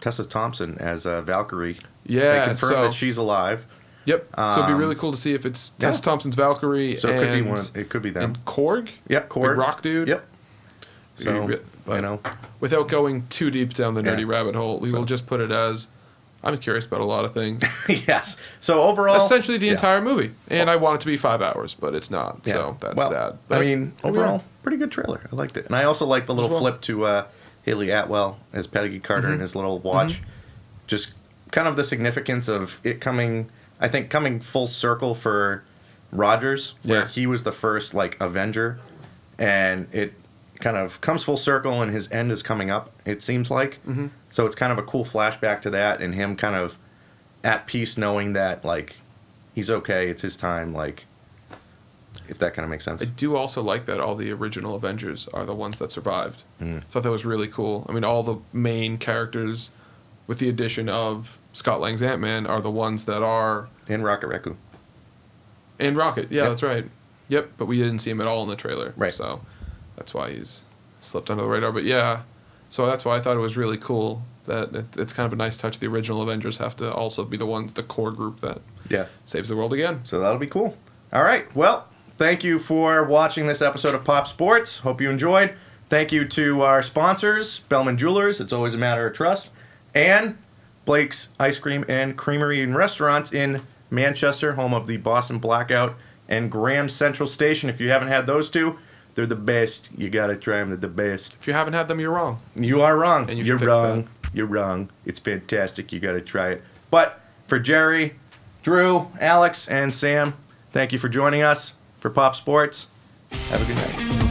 Tessa Thompson as Valkyrie. Yeah, they confirmed that she's alive. Yep. So it'd be really cool to see if it's Tessa Thompson's Valkyrie. So it could be one. It could be them. And Korg. Yep, Korg. Big rock dude. Yep. So you know, without going too deep down the nerdy rabbit hole, we will just put it as I'm curious about a lot of things. Yes. So overall, essentially the entire movie, and I want it to be 5 hours, but it's not. Yeah. So that's sad. But I mean, overall, pretty good trailer. I liked it, and I also like the little flip to Haley Atwell as Peggy Carter and his little watch. Just kind of the significance of it coming. I think coming full circle for Rogers, where he was the first like Avenger, and it kind of comes full circle and his end is coming up, it seems like. So it's kind of a cool flashback to that and him kind of at peace knowing that, like, he's okay, it's his time, like, if that kind of makes sense. I do also like that all the original Avengers are the ones that survived. Thought that was really cool. I mean, all the main characters, with the addition of Scott Lang's Ant-Man, are the ones that are... And Rocket Raccoon. And Rocket, yeah, that's right. Yep, but we didn't see him at all in the trailer. Right. So that's why he's slipped under the radar. But yeah, so that's why I thought it was really cool that it's kind of a nice touch. The original Avengers have to also be the ones, the core group that saves the world again. So that'll be cool. All right, well, thank you for watching this episode of Pop Sports. Hope you enjoyed. Thank you to our sponsors, Bellman Jewelers, it's always a matter of trust, and Blake's Ice Cream and Creamery and Restaurants in Manchester, home of the Boston Blackout and Graham Central Station. If you haven't had those two, they're the best. You gotta try them. They're the best. If you haven't had them, you're wrong. You are wrong. And you're wrong. You're wrong. It's fantastic. You gotta try it. But for Jerry, Drew, Alex, and Sam, thank you for joining us for Pop Sports. Have a good night.